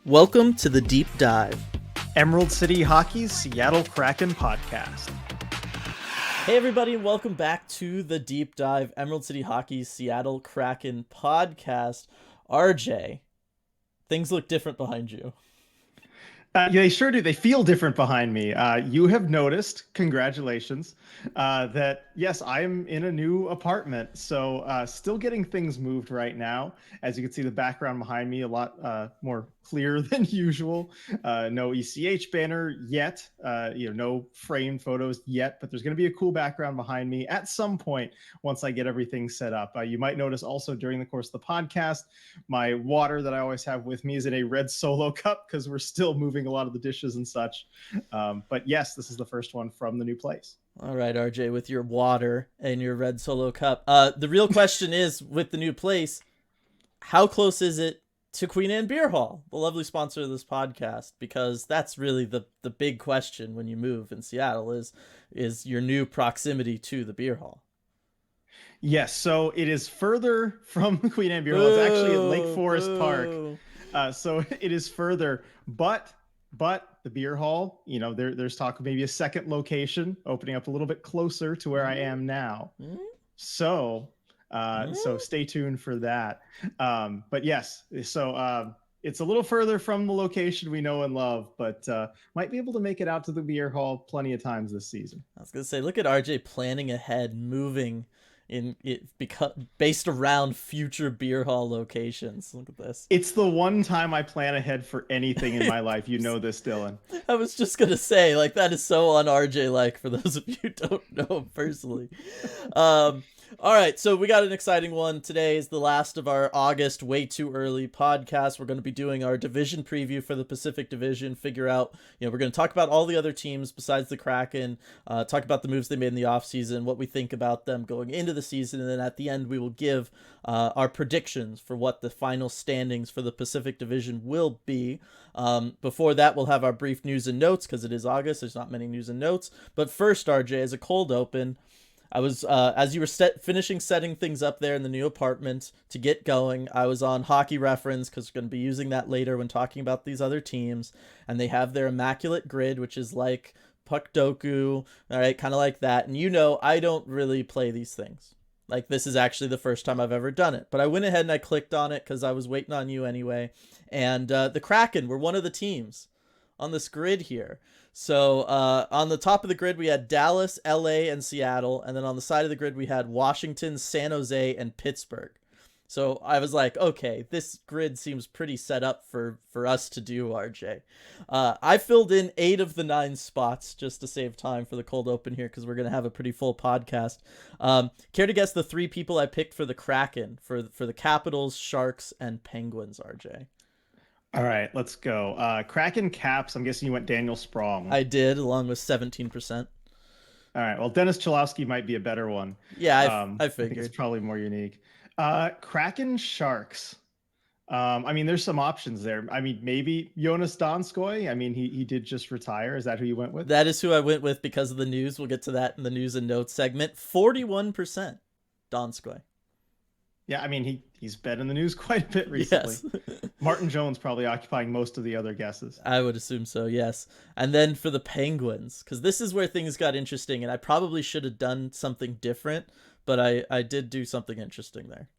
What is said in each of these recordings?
Welcome to the Deep Dive, Emerald City Hockey's Seattle Kraken podcast. Hey everybody, and welcome back to the Deep Dive, Emerald City Hockey's Seattle Kraken podcast. RJ, things look different behind you. Yeah, they sure do. They feel different behind me. You have noticed, congratulations, that yes, I am in a new apartment. So still getting things moved right now. As you can see, the background behind me a lot more clear than usual. No ECH banner yet. No framed photos yet. But there's going to be a cool background behind me at some point once I get everything set up. You might notice also during the course of the podcast, my water that I always have with me is in a red Solo cup because we're still moving a lot of the dishes and such. But yes, this is the first one from the new place. All right, RJ, with your water and your red Solo cup. The real question is, with the new place, how close is it to Queen Anne Beer Hall, the lovely sponsor of this podcast? Because that's really the big question when you move in Seattle is your new proximity to the beer hall. Yes, so it is further from Queen Anne Beer Hall. It's actually at Lake Forest Park. So it is further, but the beer hall, there's talk of maybe a second location opening up a little bit closer to where I am now. So stay tuned for that. But yes, so it's a little further from the location we know and love, but might be able to make it out to the beer hall plenty of times this season. I was going to say, look at RJ planning ahead, moving in it based around future beer hall locations. Look at this. It's the one time I plan ahead for anything in my life. You know this, Dylan. I was just gonna say, that is so on RJ like, for those of you who don't know him personally. All right, so we got an exciting one. Today is the last of our August way too early podcast. We're going to be doing our division preview for the Pacific Division, figure out, we're going to talk about all the other teams besides the Kraken, talk about the moves they made in the offseason, what we think about them going into the season, and then at the end we will give our predictions for what the final standings for the Pacific Division will be. Before that, we'll have our brief news and notes, because it is August, there's not many news and notes. But first, RJ, as a cold open, I was, as you were finishing setting things up there in the new apartment to get going, I was on Hockey Reference, because we're going to be using that later when talking about these other teams, and they have their immaculate grid, which is like Puck Doku, all right, kind of like that. And I don't really play these things. This is actually the first time I've ever done it, but I went ahead and I clicked on it because I was waiting on you anyway, and the Kraken were one of the teams on this grid here. So on the top of the grid, we had Dallas, LA, and Seattle. And then on the side of the grid, we had Washington, San Jose, and Pittsburgh. So I was like, okay, this grid seems pretty set up for us to do, RJ. I filled in 8 of the 9 spots just to save time for the cold open here, because we're going to have a pretty full podcast. Care to guess the 3 people I picked for the Kraken, for the Capitals, Sharks, and Penguins, RJ? All right, let's go. Kraken Caps, I'm guessing you went Daniel Sprong. I did, along with 17%. All right, well, Dennis Cholowski might be a better one. Yeah, I figured. I think it's probably more unique. Kraken Sharks. There's some options there. Maybe Jonas Donskoy. He did just retire. Is that who you went with? That is who I went with because of the news. We'll get to that in the news and notes segment. 41% Donskoy. Yeah, he's been in the news quite a bit recently. Yes. Martin Jones probably occupying most of the other guesses. I would assume so, yes. And then for the Penguins, because this is where things got interesting, and I probably should have done something different, but I did do something interesting there.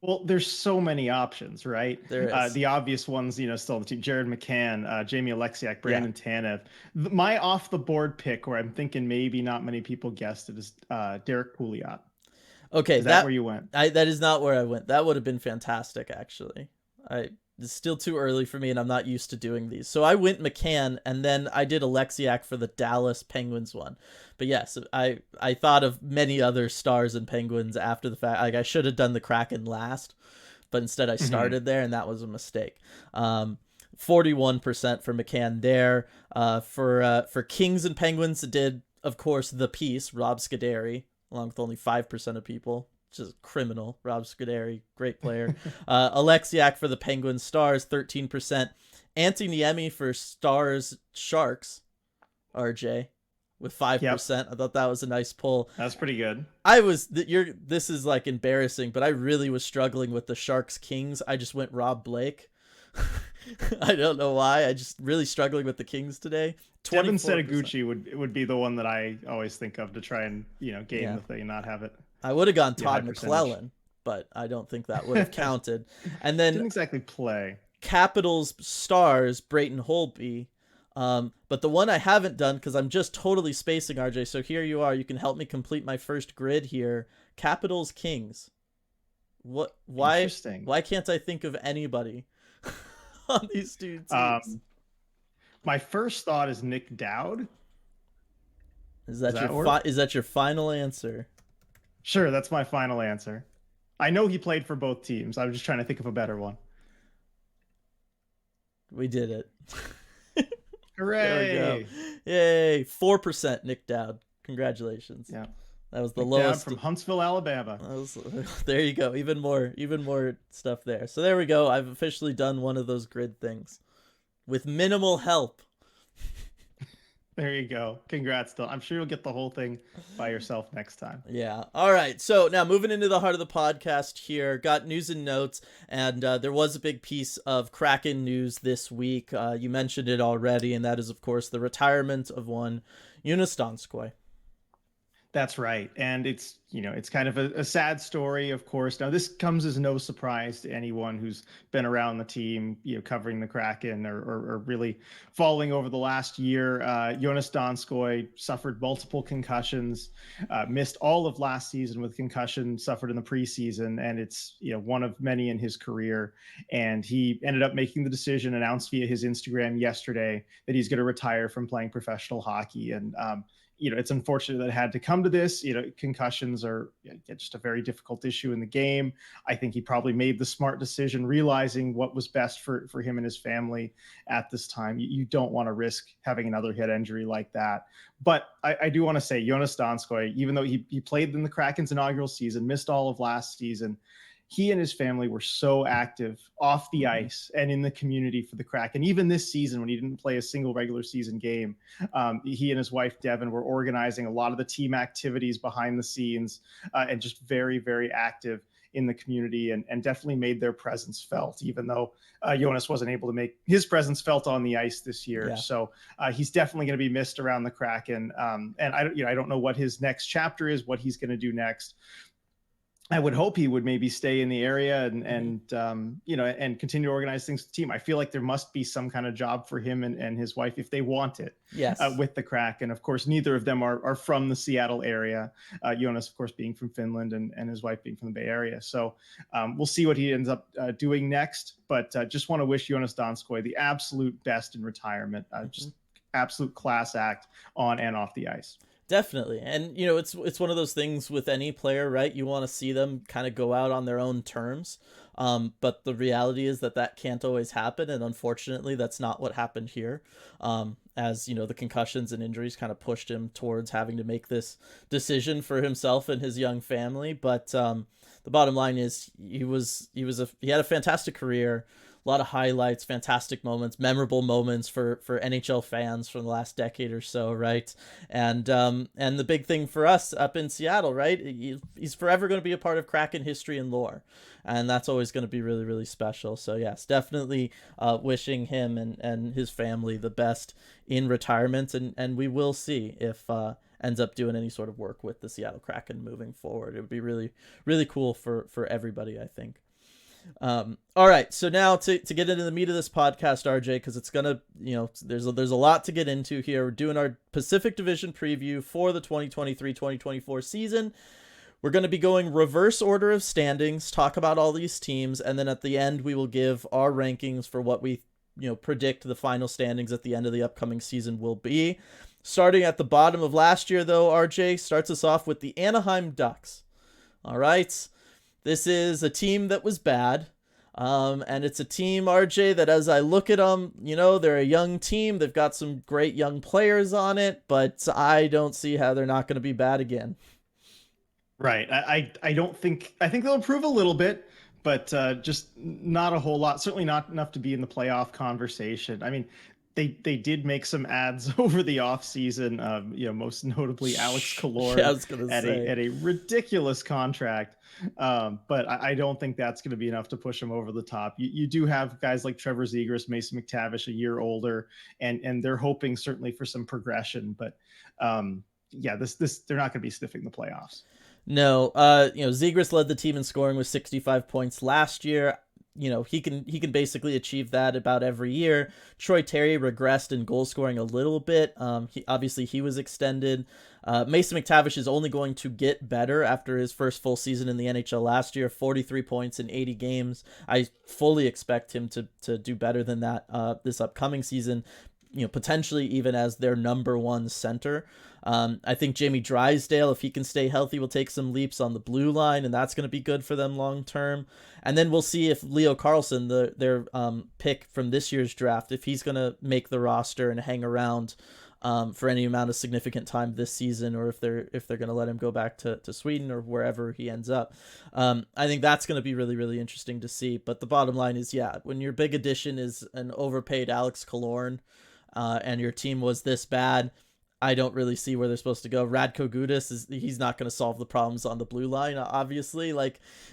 Well, there's so many options, right? There is. The obvious ones, still on the team: Jared McCann, Jamie Alexiak, Brandon Tanev. My off-the-board pick, where I'm thinking maybe not many people guessed it, is Derek Pouliot. Okay, is that where you went? That is not where I went. That would have been fantastic, actually. It's still too early for me, and I'm not used to doing these. So I went McCann, and then I did Alexiak for the Dallas Penguins one. But yes, I thought of many other Stars and Penguins after the fact. I should have done the Kraken last, but instead I started there, and that was a mistake. 41% for McCann there. For Kings and Penguins, it did, of course, the piece, Rob Scuderi, along with only 5% of people, which is criminal. Rob Scuderi, great player. Alexiak for the Penguins, Stars, 13%. Antti Niemi for Stars, Sharks, RJ, with 5%. Yep. I thought that was a nice pull. That's pretty good. This is embarrassing, but I really was struggling with the Sharks Kings. I just went Rob Blake. I don't know why. I just really struggling with the Kings today. Devin 24%. Setaguchi would be the one that I always think of to try and game Yeah. the thing, not have it I would have gone be a high Todd percentage. McClellan, but I don't think that would have counted. And then Didn't exactly play. Capitals stars Brayton Holtby. But the one I haven't done because I'm just totally spacing, RJ. So here you are. You can help me complete my first grid here. Capitals Kings. What? Why? Interesting. Why can't I think of anybody on these two teams? My first thought is Nick Dowd. Is Does that that your work? is that your final answer? Sure, that's my final answer. I know he played for both teams. I was just trying to think of a better one. We did it. There we go. Hooray! Yay! 4% Nick Dowd. Congratulations. Yeah. That was the Nick Dowd lowest from Huntsville, Alabama. There you go. Even more stuff there. So there we go. I've officially done one of those grid things with minimal help. There you go. Congrats, Dylan. I'm sure you'll get the whole thing by yourself next time. Yeah. All right. So now moving into the heart of the podcast here, got news and notes, and there was a big piece of Kraken news this week. You mentioned it already, and that is, of course, the retirement of one Jonas Donskoi. That's right. And it's kind of a sad story, of course. Now, this comes as no surprise to anyone who's been around the team, covering the Kraken or really following over the last year. Jonas Donskoi suffered multiple concussions, missed all of last season with concussion suffered in the preseason. And it's, one of many in his career. And he ended up making the decision announced via his Instagram yesterday that he's going to retire from playing professional hockey. And, it's unfortunate that it had to come to this. Concussions are just a very difficult issue in the game. I think he probably made the smart decision, realizing what was best for him and his family at this time. You don't want to risk having another head injury like that. But I do want to say Jonas Donskoi, even though he played in the Kraken's inaugural season, missed all of last season, he and his family were so active off the ice and in the community for the Kraken. Even this season, when he didn't play a single regular season game, he and his wife, Devin, were organizing a lot of the team activities behind the scenes and just very, very active in the community and definitely made their presence felt, even though Jonas wasn't able to make his presence felt on the ice this year. Yeah. So he's definitely going to be missed around the Kraken. And I don't know what his next chapter is, what he's going to do next. I would hope he would maybe stay in the area and continue to organize things with the team. I feel like there must be some kind of job for him and his wife if they want it. Yes. With the Kraken. Of course, neither of them are from the Seattle area. Jonas, of course, being from Finland and his wife being from the Bay Area. So we'll see what he ends up doing next. But just want to wish Jonas Donskoi the absolute best in retirement. Just absolute class act on and off the ice. Definitely. And, it's one of those things with any player, right? You want to see them kind of go out on their own terms. But the reality is that can't always happen. And unfortunately, that's not what happened here. As, the concussions and injuries kind of pushed him towards having to make this decision for himself and his young family. But the bottom line is he had a fantastic career. A lot of highlights, fantastic moments, memorable moments for NHL fans from the last decade or so, right? And the big thing for us up in Seattle, right? He's forever going to be a part of Kraken history and lore, and that's always going to be really, really special. So yes, definitely wishing him and his family the best in retirement, and we will see if ends up doing any sort of work with the Seattle Kraken moving forward. It would be really, really cool for everybody, I think. All right, so now to get into the meat of this podcast, RJ, because it's gonna, there's a lot to get into here. We're doing our Pacific Division preview for the 2023-2024 season. We're going to be going reverse order of standings, talk about all these teams, and then at the end we will give our rankings for what we predict the final standings at the end of the upcoming season will be. Starting at the bottom of last year, though, RJ starts us off with the Anaheim Ducks. All right. This is a team that was bad, and it's a team, RJ, that as I look at them, they're a young team. They've got some great young players on it, but I don't see how they're not going to be bad again. Right. I don't think – I think they'll improve a little bit, but just not a whole lot. Certainly not enough to be in the playoff conversation. I mean, They did make some ads over the offseason, most notably Alex Yeah, I Killorn was gonna at say. a ridiculous contract. But I don't think that's going to be enough to push him over the top. You do have guys like Trevor Zegras, Mason McTavish, a year older, and they're hoping certainly for some progression. But yeah, this they're not going to be sniffing the playoffs. No, Zegras led the team in scoring with 65 points last year. He can basically achieve that about every year. Troy Terry regressed in goal scoring a little bit. He was extended. Mason McTavish is only going to get better after his first full season in the NHL last year, 43 points in 80 games. I fully expect him to do better than that this upcoming season. Potentially even as their number one center. I think Jamie Drysdale, if he can stay healthy, will take some leaps on the blue line, and that's going to be good for them long term. And then we'll see if Leo Carlsson, their pick from this year's draft, if he's going to make the roster and hang around for any amount of significant time this season, or if they're going to let him go back to Sweden or wherever he ends up. I think that's going to be really, really interesting to see. But the bottom line is, yeah, when your big addition is an overpaid Alex Killorn, and your team was this bad, I don't really see where they're supposed to go. Radko Gudas he's not going to solve the problems on the blue line, obviously.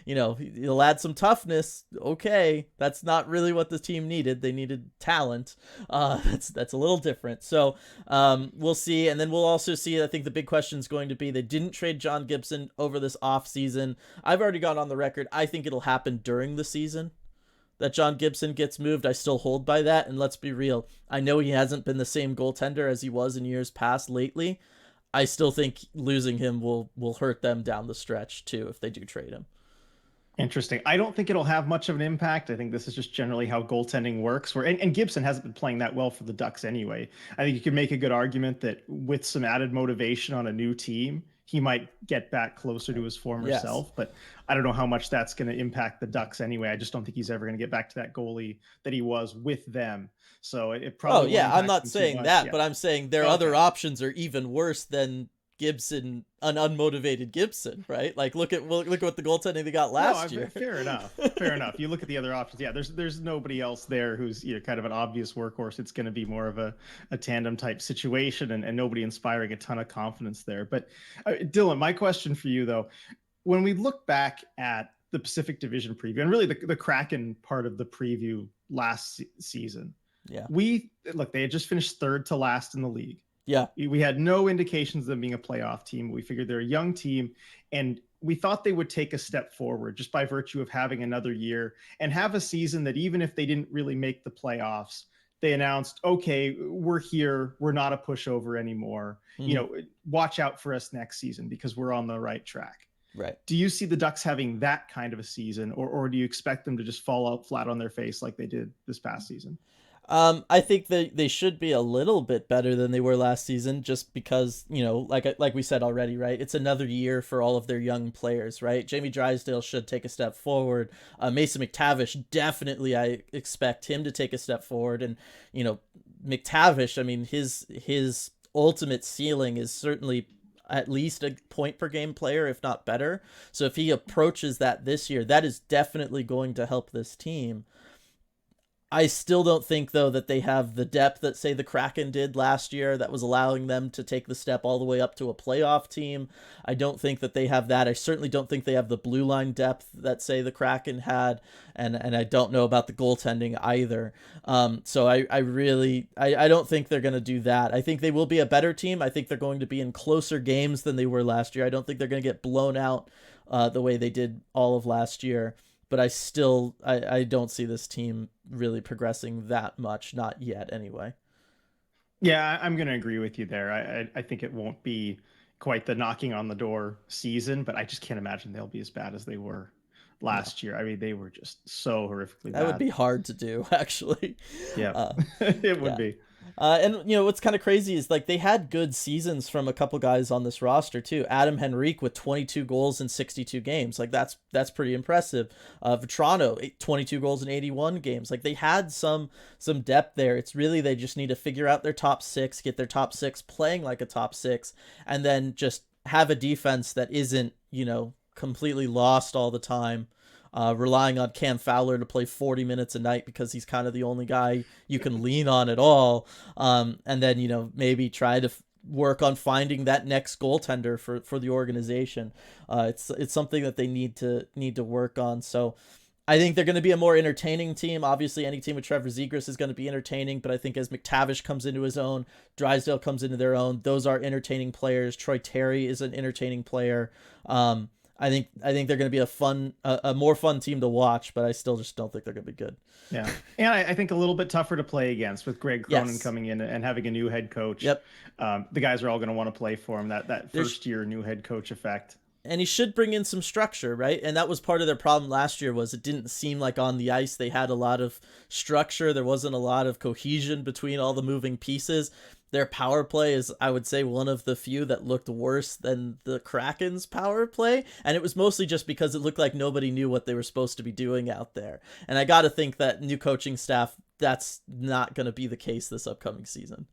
He'll add some toughness. Okay, that's not really what the team needed. They needed talent. That's a little different. So we'll see, and then we'll also see. I think the big question is going to be they didn't trade John Gibson over this off season. I've already gone on the record. I think it'll happen during the season that John Gibson gets moved. I still hold by that. And let's be real, I know he hasn't been the same goaltender as he was in years past lately. I still think losing him will hurt them down the stretch too if they do trade him. Interesting. I don't think it'll have much of an impact. I think this is just generally how goaltending works. And Gibson hasn't been playing that well for the Ducks anyway. I think you could make a good argument that with some added motivation on a new team, he might get back closer to his former self. But I don't know how much that's going to impact the Ducks anyway. I just don't think he's ever going to get back to that goalie that he was with them. So it probably. Oh yeah, I'm not saying that, but I'm saying their other options are even worse than Gibson, an unmotivated Gibson, right? Like look at what the goaltending they got last year. Fair enough. Fair enough. You look at the other options. Yeah, there's nobody else there who's kind of an obvious workhorse. It's going to be more of a tandem type situation, and nobody inspiring a ton of confidence there. But Dylan, my question for you though, when we look back at the Pacific Division preview and really the Kraken part of the preview last season, they had just finished third to last in the league. Yeah. We had no indications of them being a playoff team. We figured they're a young team, and we thought they would take a step forward just by virtue of having another year and have a season that even if they didn't really make the playoffs, they announced, okay, we're here. We're not a pushover anymore. Mm-hmm. Watch out for us next season because we're on the right track. Right. Do you see the Ducks having that kind of a season, or do you expect them to just fall out flat on their face like they did this past season? I think they should be a little bit better than they were last season, just because, like we said already, right? It's another year for all of their young players, right? Jamie Drysdale should take a step forward. Mason McTavish, definitely, I expect him to take a step forward. And, McTavish, I mean, his ultimate ceiling is certainly at least a point per game player, if not better. So if he approaches that this year, that is definitely going to help this team. I still don't think, though, that they have the depth that, say, the Kraken did last year that was allowing them to take the step all the way up to a playoff team. I don't think that they have that. I certainly don't think they have the blue line depth that, say, the Kraken had, and I don't know about the goaltending either. So I don't think they're going to do that. I think they will be a better team. I think they're going to be in closer games than they were last year. I don't think they're going to get blown out the way they did all of last year. But I don't see this team really progressing that much, not yet anyway. Yeah, I'm going to agree with you there. I think it won't be quite the knocking on the door season, but I just can't imagine they'll be as bad as they were last year. I mean, they were just so horrifically bad. That would be hard to do, actually. Yeah, it would be. And what's kind of crazy is like they had good seasons from a couple guys on this roster too. Adam Henrique with 22 goals in 62 games, like that's pretty impressive. Vetrano, 22 goals in 81 games. Like they had some depth there. It's really they just need to figure out their top six, get their top six playing like a top six, and then just have a defense that isn't completely lost all the time. relying on Cam Fowler to play 40 minutes a night because he's kind of the only guy you can lean on at all. And then, maybe try to work on finding that next goaltender for the organization. It's something that they need to work on. So I think they're going to be a more entertaining team. Obviously, any team with Trevor Zegras is going to be entertaining, but I think as McTavish comes into his own, Drysdale comes into their own, those are entertaining players. Troy Terry is an entertaining player. I think they're going to be a more fun team to watch, but I still just don't think they're going to be good. Yeah, and I think a little bit tougher to play against with Greg Cronin Yes. coming in and having a new head coach. Yep. The guys are all going to want to play for him. That first year new head coach effect. And he should bring in some structure, right? And that was part of their problem last year, was it didn't seem like on the ice they had a lot of structure. There wasn't a lot of cohesion between all the moving pieces. Their power play is, I would say, one of the few that looked worse than the Kraken's power play. And it was mostly just because it looked like nobody knew what they were supposed to be doing out there. And I got to think that new coaching staff, that's not going to be the case this upcoming season.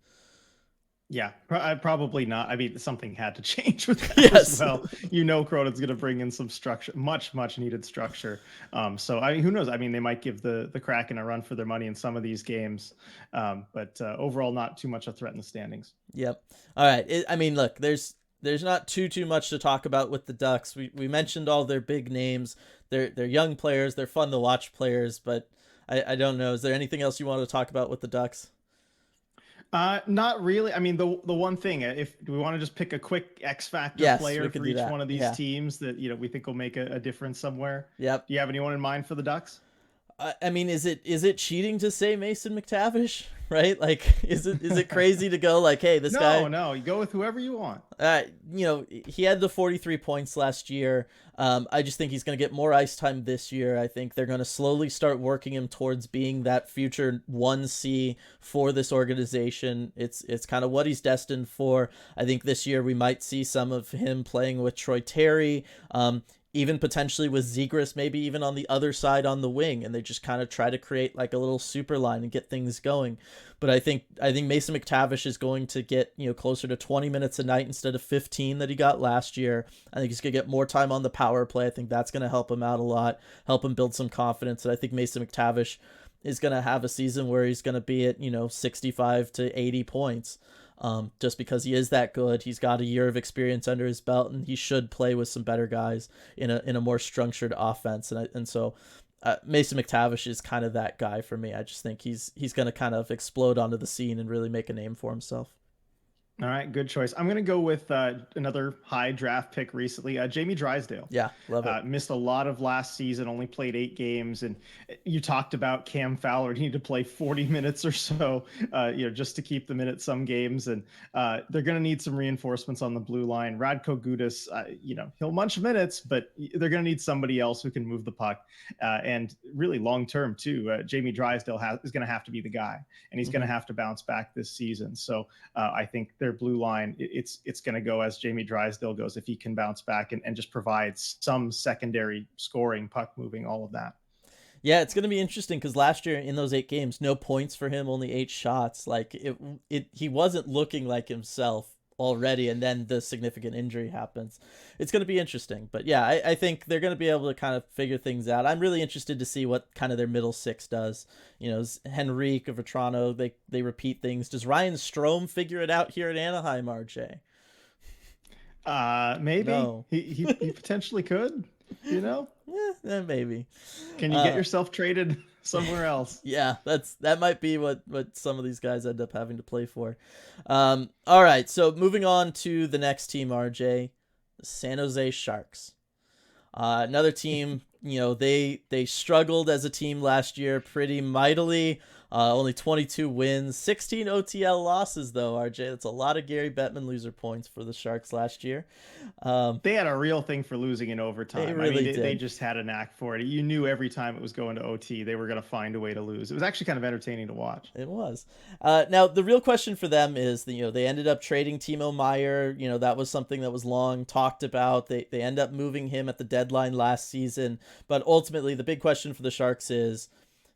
Yeah, probably not. I mean, something had to change with that Yes. as well. Cronin's going to bring in some structure, much needed structure. So I mean, who knows? I mean, they might give the Kraken a run for their money in some of these games, but overall, not too much a threat in the standings. Yep. All right. Look, there's not too much to talk about with the Ducks. We mentioned all their big names. They're young players. They're fun to watch players, but I don't know. Is there anything else you want to talk about with the Ducks? Not really. I mean, the one thing, if we want to just pick a quick X factor player for each one of these teams that we think will make a difference somewhere. Yep. Do you have anyone in mind for the Ducks? I mean, is it cheating to say Mason McTavish? Right? Like, is it crazy to go like, hey, this guy? No, you go with whoever you want. He had the 43 points last year. I just think he's going to get more ice time this year. I think they're going to slowly start working him towards being that future 1C for this organization. It's kind of what he's destined for. I think this year we might see some of him playing with Troy Terry. Even potentially with Zegras, maybe even on the other side on the wing, and they just kind of try to create like a little super line and get things going. But I think Mason McTavish is going to get closer to 20 minutes a night instead of 15 that he got last year. I think he's going to get more time on the power play. I think that's going to help him out a lot, help him build some confidence. And I think Mason McTavish is going to have a season where he's going to be at 65 to 80 points. Just because he is that good. He's got a year of experience under his belt, and he should play with some better guys in a more structured offense. And so Mason McTavish is kind of that guy for me. I just think he's going to kind of explode onto the scene and really make a name for himself. All right, good choice. I'm going to go with another high draft pick recently, Jamie Drysdale. Yeah, love it. Missed a lot of last season, only played 8 games. And you talked about Cam Fowler needed to play 40 minutes or so, just to keep them in at some games. And they're going to need some reinforcements on the blue line. Radko Gudas, he'll munch minutes, but they're going to need somebody else who can move the puck. And really long-term, too, Jamie Drysdale is going to have to be the guy. And he's going to have to bounce back this season. So I think their blue line, it's going to go as Jamie Drysdale goes, if he can bounce back and just provide some secondary scoring, puck moving, all of that. Yeah, it's going to be interesting because last year in those 8 games, no points for him, only 8 shots. Like he wasn't looking like himself already, and then the significant injury happens. It's going to be interesting. But yeah, I think they're going to be able to kind of figure things out. I'm really interested to see what kind of their middle 6 does. Henrique, Vetrano, they repeat things. Does Ryan Strome figure it out here at Anaheim, RJ? Maybe. No. He potentially could, Yeah, maybe. Can you get yourself traded somewhere else? Yeah, that might be what some of these guys end up having to play for. All right, so moving on to the next team, RJ, the San Jose Sharks. Another team, they struggled as a team last year pretty mightily. Only 22 wins, 16 OTL losses, though, RJ. That's a lot of Gary Bettman loser points for the Sharks last year. They had a real thing for losing in overtime. They really did. They just had a knack for it. You knew every time it was going to OT, they were going to find a way to lose. It was actually kind of entertaining to watch. It was. Now, the real question for them is, they ended up trading Timo Meier. That was something that was long talked about. They end up moving him at the deadline last season. But ultimately, the big question for the Sharks is,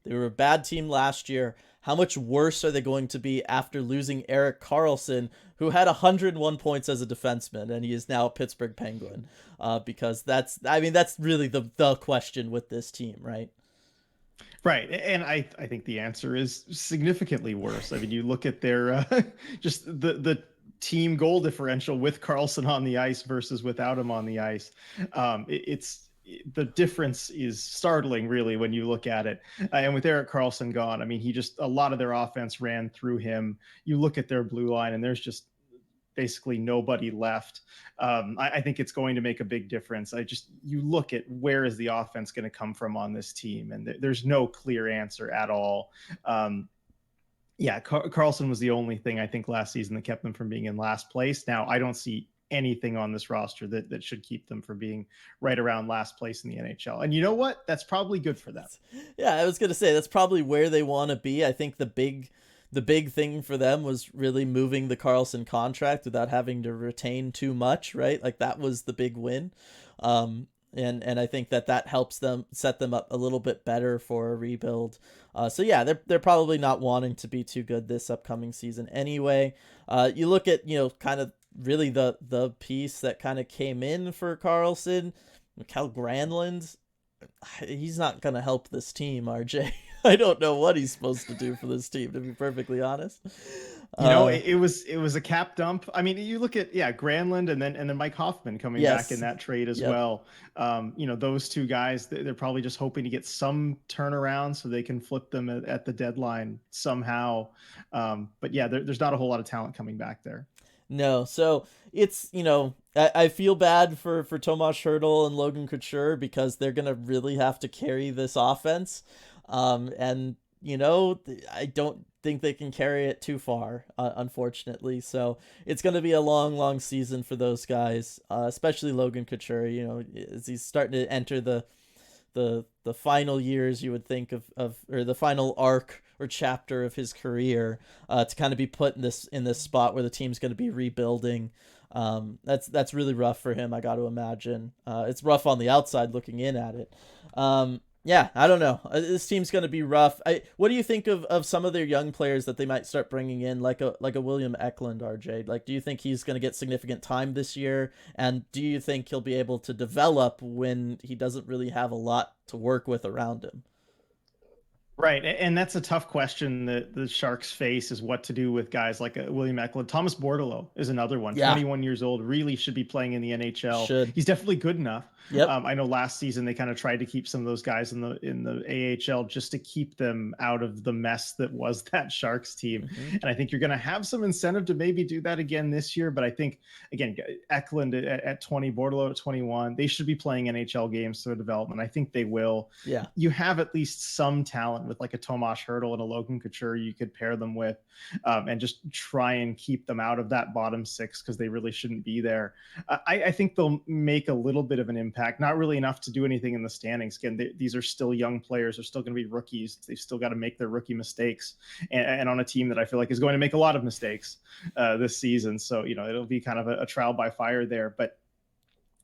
they were a bad team last year. how much worse are they going to be after losing Erik Karlsson, who had 101 points as a defenseman, and he is now a Pittsburgh Penguin? Because that's really the question with this team, right? Right. And I think the answer is significantly worse. I mean, you look at their just the team goal differential with Karlsson on the ice versus without him on the ice. It's the difference is startling, really, when you look at it. And with Erik Karlsson gone, I mean, a lot of their offense ran through him. You look at their blue line, and there's just basically nobody left. I think it's going to make a big difference. You look at where is the offense going to come from on this team, and there's no clear answer at all. Karlsson was the only thing I think last season that kept them from being in last place. Now, I don't see anything on this roster that should keep them from being right around last place in the NHL. And you know what? That's probably good for them. Yeah, I was going to say that's probably where they want to be. I think the big thing for them was really moving the Karlsson contract without having to retain too much, right? Like that was the big win. And I think that helps them set them up a little bit better for a rebuild. So yeah, they're probably not wanting to be too good this upcoming season anyway. You look at, kind of really the piece that kind of came in for Karlsson, Mikael Granlund. He's not going to help this team, RJ. I don't know what he's supposed to do for this team, to be perfectly honest. It was a cap dump. I mean, you look at Granlund and then Mike Hoffman coming back in that trade as well. Those two guys, they're probably just hoping to get some turnaround so they can flip them at the deadline somehow. But yeah, there's not a whole lot of talent coming back there. No, so it's, I feel bad for Tomas Hertl and Logan Couture because they're going to really have to carry this offense. And, I don't think they can carry it too far, unfortunately. So it's going to be a long, long season for those guys, especially Logan Couture, as he's starting to enter the final years, you would think of or the final arc or chapter of his career, to kind of be put in this spot where the team's going to be rebuilding. That's really rough for him, I got to imagine. It's rough on the outside looking in at it. Yeah, I don't know. This team's going to be rough. What do you think of some of their young players that they might start bringing in, like a William Eklund, RJ? Like, do you think he's going to get significant time this year? And do you think he'll be able to develop when he doesn't really have a lot to work with around him? Right. And that's a tough question that the Sharks face, is what to do with guys like William Eklund. Thomas Bordeleau is another one. Yeah. 21 years old, really should be playing in the NHL. He's definitely good enough. Yep. I know last season they kind of tried to keep some of those guys in the AHL just to keep them out of the mess that was that Sharks team. Mm-hmm. And I think you're going to have some incentive to maybe do that again this year. But I think, again, Eklund at 20, Bordeleau at 21, they should be playing NHL games through development. I think they will. Yeah. You have at least some talent with like a Tomas Hertl and a Logan Couture you could pair them with, and just try and keep them out of that bottom six, because they really shouldn't be there. I think they'll make a little bit of an impact, not really enough to do anything in the standings. Again, these are still young players. They're still going to be rookies. They've still got to make their rookie mistakes, and on a team that I feel like is going to make a lot of mistakes this season. So, it'll be kind of a trial by fire there. But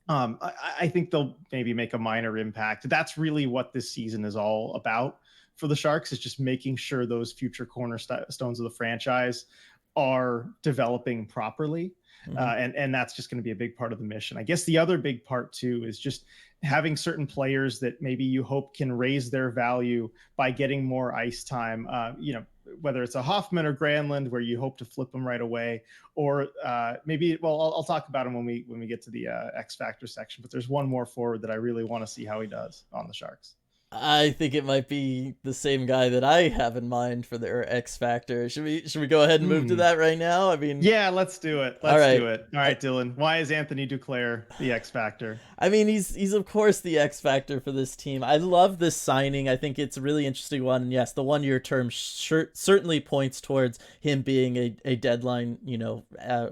I think they'll maybe make a minor impact. That's really what this season is all about for the Sharks, is just making sure those future cornerstones of the franchise are developing properly. Mm-hmm. And that's just going to be a big part of the mission. I guess the other big part too is just having certain players that maybe you hope can raise their value by getting more ice time. Whether it's a Hoffman or Granlund, where you hope to flip them right away, or maybe, I'll talk about him when we get to the X Factor section. But there's one more forward that I really want to see how he does on the Sharks. I think it might be the same guy that I have in mind for their X Factor. Should we go ahead and move to that right now? I mean, yeah, let's do it. Let's do it. All right, Dylan. Why is Anthony Duclair the X Factor? I mean, he's of course the X Factor for this team. I love this signing. I think it's a really interesting one. And yes, the 1-year term certainly points towards him being a deadline,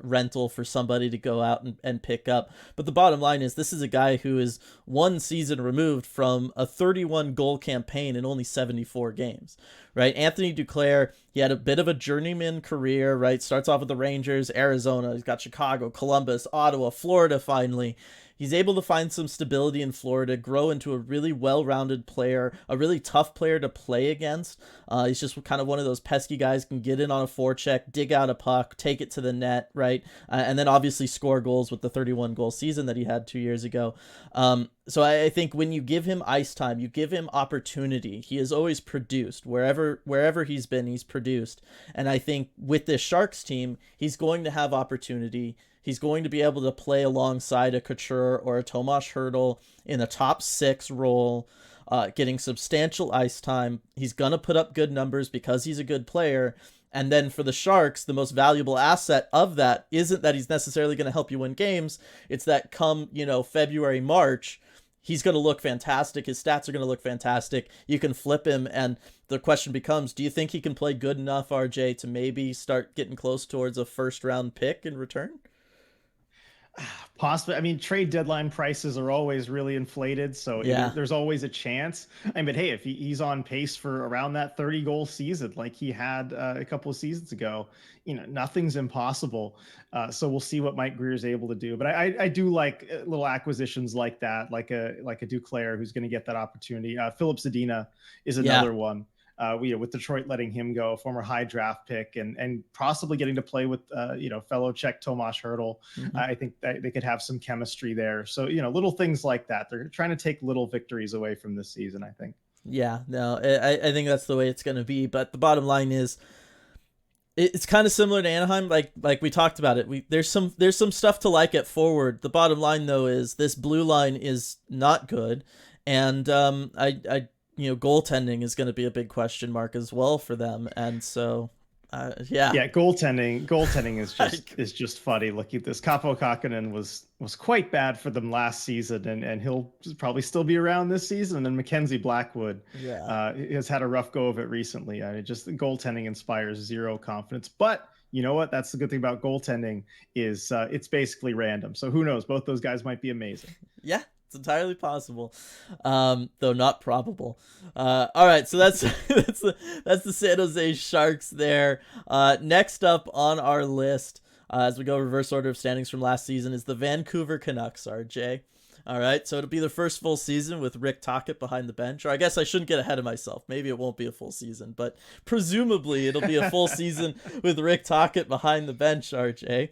rental for somebody to go out and pick up. But the bottom line is, this is a guy who is one season removed from a 31 goal campaign in only 74 games, right? Anthony Duclair, he had a bit of a journeyman career, right? Starts off with the Rangers, Arizona, he's got Chicago, Columbus, Ottawa, Florida finally. He's able to find some stability in Florida, grow into a really well-rounded player, a really tough player to play against. He's just kind of one of those pesky guys, can get in on a forecheck, dig out a puck, take it to the net, right? And then obviously score goals with the 31-goal season that he had 2 years ago. So I think when you give him ice time, you give him opportunity. He has always produced wherever he's been. He's produced, and I think with this Sharks team, he's going to have opportunity. He's going to be able to play alongside a Couture or a Tomas Hertl in a top 6 role, getting substantial ice time. He's gonna put up good numbers because he's a good player. And then for the Sharks, the most valuable asset of that isn't that he's necessarily going to help you win games. It's that come, February, March, he's going to look fantastic. His stats are going to look fantastic. You can flip him. And the question becomes, do you think he can play good enough, RJ, to maybe start getting close towards a first-round pick in return? Possibly. I mean, trade deadline prices are always really inflated, so Yeah. there's always a chance. I mean, but hey, if he's on pace for around that 30-goal season like he had a couple of seasons ago, nothing's impossible. So we'll see what Mike Greer's able to do. But I do like little acquisitions like that, like a Duclair who's going to get that opportunity. Philip Zadina is another one. With Detroit letting him go, former high draft pick, and possibly getting to play with fellow Czech Tomas Hertl. Mm-hmm. I think that they could have some chemistry there. So little things like that. They're trying to take little victories away from this season, I think. Yeah, no, I think that's the way it's going to be. But the bottom line is, it's kind of similar to Anaheim, like we talked about it. There's some stuff to like at forward. The bottom line though is this blue line is not good, and goaltending is going to be a big question mark as well for them. And so, goaltending is just funny. Look at this. Kaapo Kakkonen was quite bad for them last season, and he'll probably still be around this season. And then Mackenzie Blackwood has had a rough go of it recently. Just the goaltending inspires zero confidence. But you know what? That's the good thing about goaltending is it's basically random. So who knows? Both those guys might be amazing. Yeah. It's entirely possible, though not probable. All right, so that's the San Jose Sharks there. Next up on our list, as we go reverse order of standings from last season, is the Vancouver Canucks, RJ. All right, so it'll be the first full season with Rick Tocchet behind the bench. Or I guess I shouldn't get ahead of myself. Maybe it won't be a full season, but presumably it'll be a full season with Rick Tocchet behind the bench, RJ.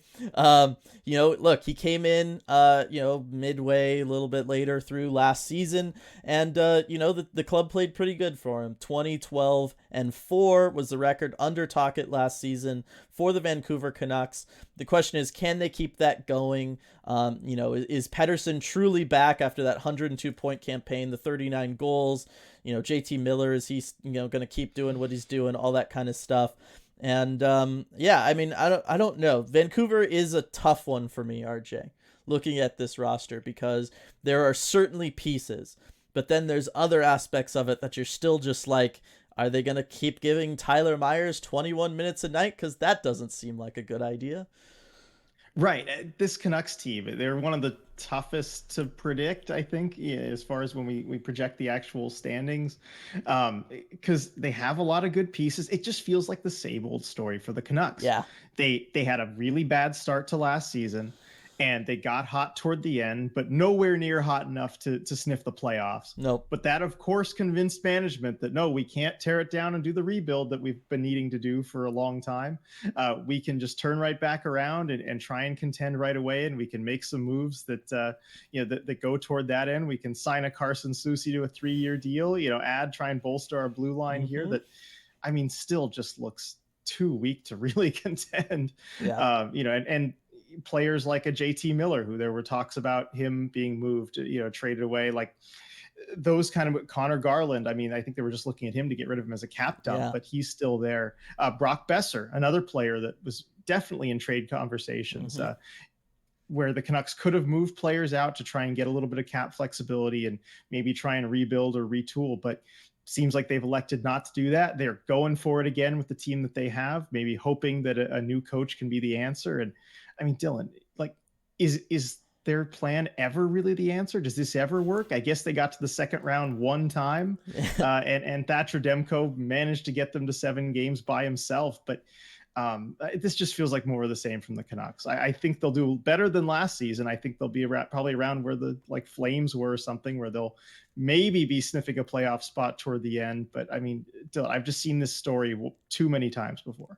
Look, he came in, midway, a little bit later through last season, and, the club played pretty good for him. 20-12-4 was the record under Tocchet last season for the Vancouver Canucks. The question is, can they keep that going? Is Pettersson truly back after that 102-point campaign, the 39 goals? JT Miller, is he, going to keep doing what he's doing, all that kind of stuff. And I don't know. Vancouver is a tough one for me, RJ, looking at this roster, because there are certainly pieces, but then there's other aspects of it that you're still just like, are they going to keep giving Tyler Myers 21 minutes a night? Because that doesn't seem like a good idea. Right. This Canucks team, they're one of the toughest to predict, I think, as far as when we project the actual standings, because they have a lot of good pieces. It just feels like the same old story for the Canucks. Yeah. They had a really bad start to last season, and they got hot toward the end, but nowhere near hot enough to sniff the playoffs. Nope. But that, of course, convinced management that, no, we can't tear it down and do the rebuild that we've been needing to do for a long time. We can just turn right back around and try and contend right away, and we can make some moves that that go toward that end. We can sign a Carson Soucy to a 3-year deal, try and bolster our blue line here that, still just looks too weak to really contend. Yeah. And players like a JT Miller, who there were talks about him being moved, traded away, like those kind of Connor Garland. I think they were just looking at him to get rid of him as a cap dump, but he's still there. Brock Besser, another player that was definitely in trade conversations, where the Canucks could have moved players out to try and get a little bit of cap flexibility and maybe try and rebuild or retool, but seems like they've elected not to do that. They're going for it again with the team that they have, maybe hoping that a new coach can be the answer. And Dylan, like, is their plan ever really the answer? Does this ever work? I guess they got to the second round one time, and Thatcher Demko managed to get them to 7 games by himself. But This just feels like more of the same from the Canucks. I think they'll do better than last season. I think they'll be probably around where the like Flames were or something, where they'll maybe be sniffing a playoff spot toward the end. But I mean, I've just seen this story too many times before.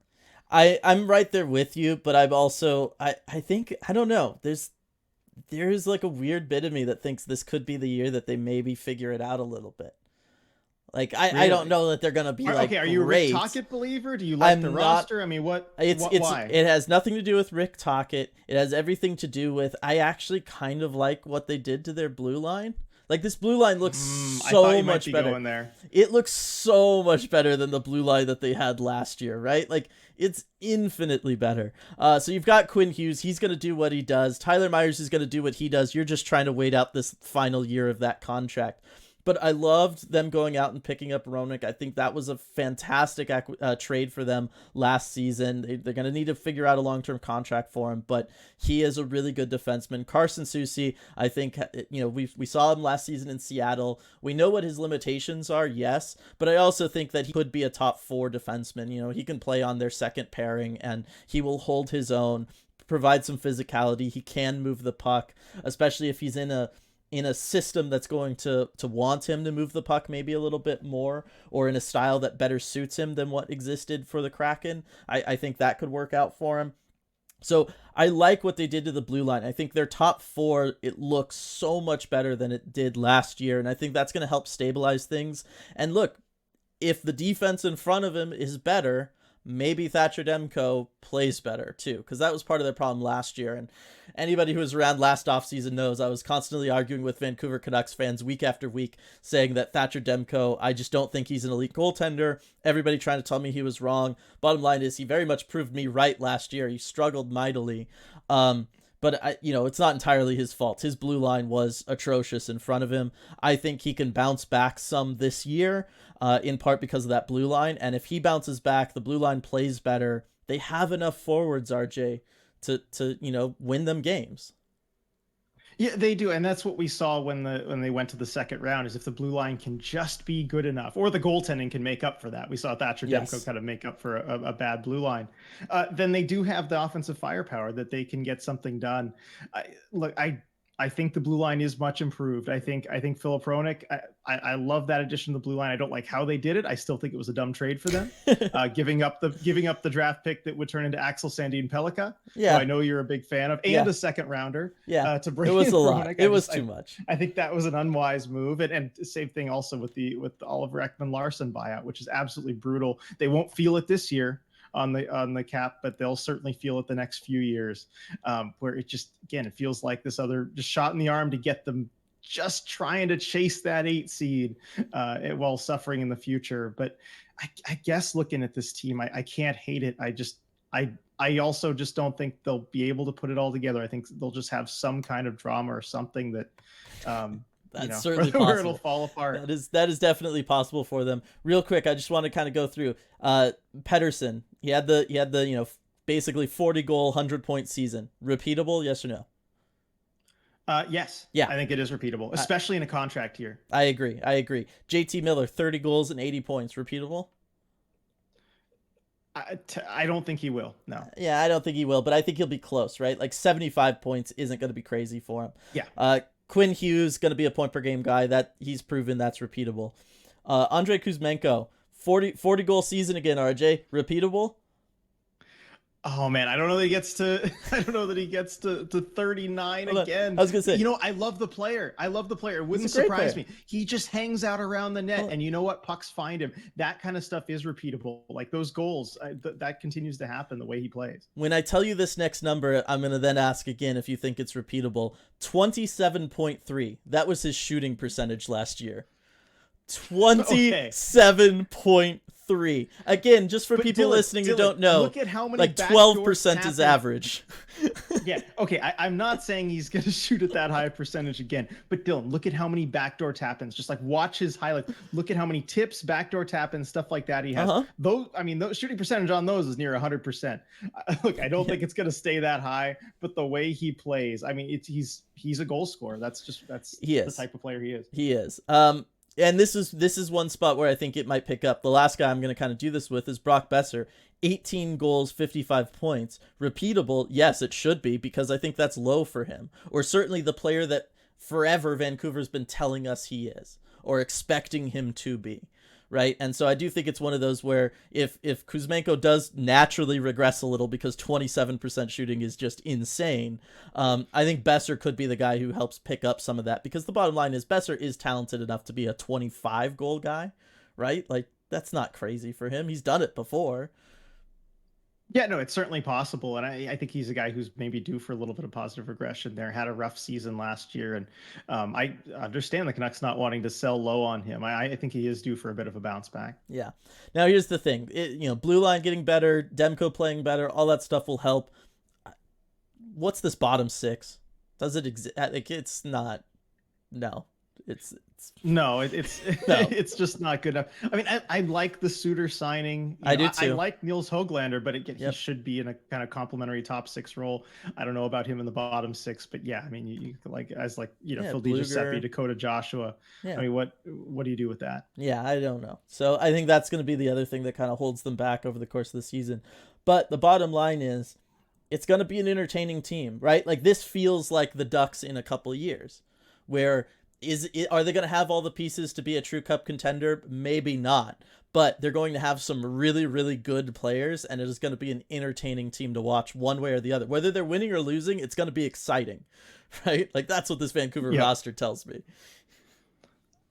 I'm right there with you, but I'm also I think I don't know. There's like a weird bit of me that thinks this could be the year that they maybe figure it out a little bit. Like I Really? don't know that they're gonna be like, okay. Are you a great. Rick Tocchet believer? Do you like the roster? I mean, why? It has nothing to do with Rick Tocchet. It has everything to do with I actually kind of like what they did to their blue line. Like this blue line looks so much better. There. It looks so much better than the blue line that they had last year, right? Like it's infinitely better. So you've got Quinn Hughes. He's going to do what he does. Tyler Myers is going to do what he does. You're just trying to wait out this final year of that contract. But I loved them going out and picking up Roenick. I think that was a fantastic trade for them last season. They're going to need to figure out a long-term contract for him, but he is a really good defenseman. Carson Soucy, I think, we saw him last season in Seattle. We know what his limitations are, yes, but I also think that he could be a top 4 defenseman. He can play on their second pairing, and he will hold his own, provide some physicality. He can move the puck, especially if he's in a system that's going to want him to move the puck maybe a little bit more, or in a style that better suits him than what existed for the Kraken. I think that could work out for him. So I like what they did to the blue line. I think their top 4, it looks so much better than it did last year, and I think that's going to help stabilize things. And look, if the defense in front of him is better, maybe Thatcher Demko plays better too, because that was part of their problem last year. And anybody who was around last offseason knows I was constantly arguing with Vancouver Canucks fans week after week, saying that Thatcher Demko, I just don't think he's an elite goaltender. Everybody trying to tell me he was wrong. Bottom line is he very much proved me right last year. He struggled mightily. But it's not entirely his fault. His blue line was atrocious in front of him. I think he can bounce back some this year, in part because of that blue line. And if he bounces back, the blue line plays better. They have enough forwards, RJ, to win them games. Yeah, they do, and that's what we saw when they went to the second round. Is if the blue line can just be good enough, or the goaltending can make up for that. We saw Thatcher Demko kind of make up for a bad blue line. Then they do have the offensive firepower that they can get something done. I think the blue line is much improved. I think Philip Roenick, I love that addition to the blue line. I don't like how they did it. I still think it was a dumb trade for them, giving up the draft pick that would turn into Axel Sandin Pellikka, who I know you're a big fan of, and a second rounder. To bring it was in a lot. Roenick. It was too much. I think that was an unwise move, and same thing also with the Oliver Ekman-Larsson buyout, which is absolutely brutal. They won't feel it this year on the cap, but they'll certainly feel it the next few years, where it just, again, it feels like this other just shot in the arm to get them just trying to chase that 8 seed while suffering in the future. But I guess looking at this team, I can't hate it. I also just don't think they'll be able to put it all together. I think they'll just have some kind of drama or something that that's certainly possible. Where it'll fall apart. That is definitely possible for them. Real quick, I just want to kind of go through Pettersson. He had the basically 40-goal, 100-point season. Repeatable, yes or no? Yes. Yeah. I think it is repeatable, especially in a contract year. I agree. JT Miller, 30 goals and 80 points. Repeatable? I don't think he will. No. Yeah, I don't think he will, but I think he'll be close, right? Like 75 points isn't going to be crazy for him. Yeah. Quinn Hughes, going to be a point per game guy. That he's proven that's repeatable. Andrei Kuzmenko, 40 goal season again, RJ. Repeatable? Oh man, I don't know that he gets to 39 again. I was gonna say, I love the player. It wouldn't surprise me. He just hangs out around the net, and you know what? Pucks find him. That kind of stuff is repeatable. Like those goals, that continues to happen the way he plays. When I tell you this next number, I'm gonna then ask again if you think it's repeatable. 27.3. That was his shooting percentage last year. 27.3. Again, just for people listening who don't know, look at how many like 12% is average. Yeah, okay. I'm not saying he's going to shoot at that high percentage again, but Dylan, look at how many backdoor tap-ins. Just like watch his highlights. Look at how many tips, backdoor tap-ins, stuff like that he has. Those shooting percentage on those is near 100%. Look, I don't think it's going to stay that high, but the way he plays, I mean, he's a goal scorer. That's the type of player he is. He is. And this is one spot where I think it might pick up. The last guy I'm going to kind of do this with is Brock Besser. 18 goals, 55 points. Repeatable, yes, it should be, because I think that's low for him. Or certainly the player that forever Vancouver's been telling us he is, or expecting him to be. Right. And so I do think it's one of those where if Kuzmenko does naturally regress a little because 27% shooting is just insane, I think Besser could be the guy who helps pick up some of that, because the bottom line is Besser is talented enough to be a 25 goal guy. Right. Like, that's not crazy for him. He's done it before. Yeah, no, it's certainly possible. And I think he's a guy who's maybe due for a little bit of positive regression there. Had a rough season last year. And I understand the Canucks not wanting to sell low on him. I think he is due for a bit of a bounce back. Yeah. Now, here's the thing. Blue line getting better, Demko playing better, all that stuff will help. What's this bottom six? Does it exist? Like, it's not. No. It's no, it's no. It's just not good enough. I mean, I like the Suter signing. I do too. I like Niels Höglander, but he should be in a kind of complimentary top six role. I don't know about him in the bottom six, but yeah, I mean, you like Phil DiGiuseppe, Dakota Joshua. Yeah. I mean, what do you do with that? Yeah, I don't know. So I think that's going to be the other thing that kind of holds them back over the course of the season. But the bottom line is, it's going to be an entertaining team, right? Like, this feels like the Ducks in a couple of years, where are they going to have all the pieces to be a true cup contender? Maybe not, but they're going to have some really, really good players, and it is going to be an entertaining team to watch one way or the other. Whether they're winning or losing, it's going to be exciting, right? Like, that's what this Vancouver roster tells me.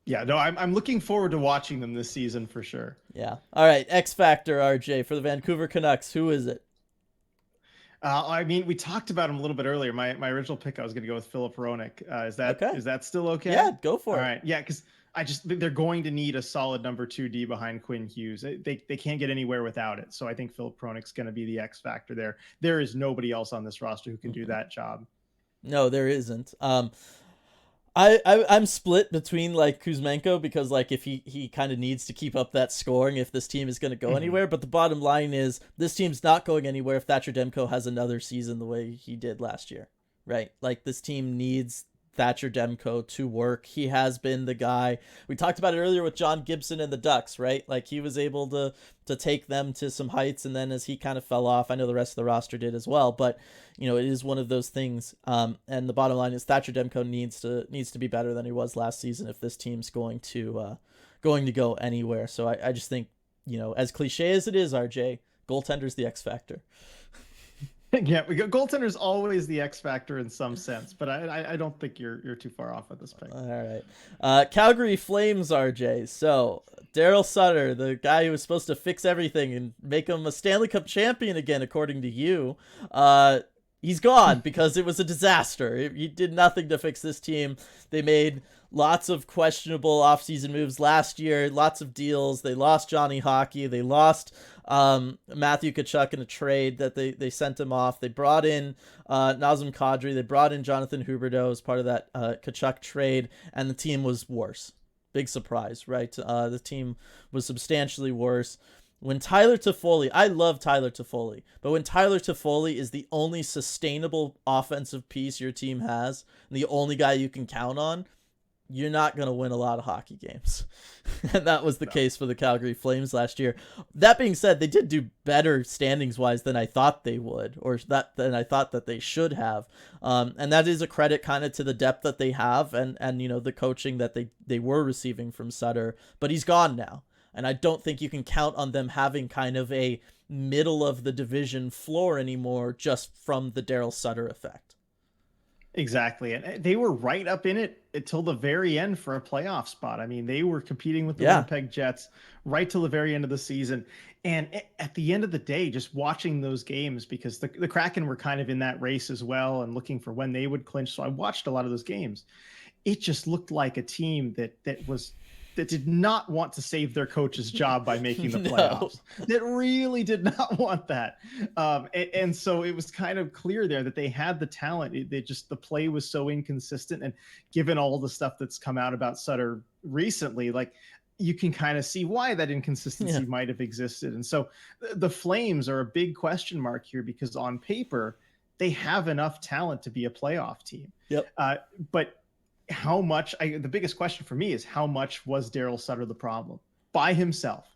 Yeah, no, I'm looking forward to watching them this season for sure. Yeah. All right, X Factor, RJ, for the Vancouver Canucks. Who is it? I mean, we talked about him a little bit earlier. My original pick, I was going to go with Filip Hronek. Is that still okay? Yeah, go for it. All right. Yeah, because they're going to need a solid number 2D behind Quinn Hughes. They can't get anywhere without it. So I think Filip Hronek's going to be the X factor there. There is nobody else on this roster who can do that job. No, there isn't. I'm split between like Kuzmenko, because like if he kind of needs to keep up that scoring if this team is going to go anywhere, but the bottom line is this team's not going anywhere if Thatcher Demko has another season the way he did last year, right? Like, this team needs Thatcher Demko to work. He has been the guy. We talked about it earlier with John Gibson and the Ducks, right? Like, he was able to take them to some heights, and then as he kind of fell off, I know the rest of the roster did as well, but it is one of those things. And the bottom line is Thatcher Demko needs to be better than he was last season if this team's going to go anywhere. So I just think, as cliche as it is, RJ, goaltender's the X factor. Yeah, goaltender's always the X factor in some sense, but I don't think you're too far off at this pick. All right, Calgary Flames, RJ. So Daryl Sutter, the guy who was supposed to fix everything and make him a Stanley Cup champion again, according to you, he's gone because it was a disaster. He did nothing to fix this team. They made lots of questionable offseason moves last year, lots of deals. They lost Johnny Hockey. They lost Matthew Tkachuk in a trade that they sent him off. They brought in Nazem Kadri. They brought in Jonathan Huberdeau as part of that Tkachuk trade, and the team was worse. Big surprise, right? The team was substantially worse. When Tyler Toffoli, I love Tyler Toffoli, but when Tyler Toffoli is the only sustainable offensive piece your team has, and the only guy you can count on, you're not going to win a lot of hockey games. And that was the case for the Calgary Flames last year. That being said, they did do better standings-wise than I thought they would, or than I thought that they should have. And that is a credit kind of to the depth that they have and the coaching that they were receiving from Sutter. But he's gone now. And I don't think you can count on them having kind of a middle of the division floor anymore just from the Daryl Sutter effect. Exactly. And they were right up in it until the very end for a playoff spot. I mean, they were competing with the Winnipeg Jets right till the very end of the season. And at the end of the day, just watching those games, because the Kraken were kind of in that race as well and looking for when they would clinch. So I watched a lot of those games. It just looked like a team that did not want to save their coach's job by making the playoffs. That really did not want that. And so it was kind of clear there that they had the talent. The play was so inconsistent. And given all the stuff that's come out about Sutter recently, like, you can kind of see why that inconsistency might have existed. And so the Flames are a big question mark here, because on paper, they have enough talent to be a playoff team. Yep. But how much, the biggest question for me is, how much was Daryl Sutter the problem by himself?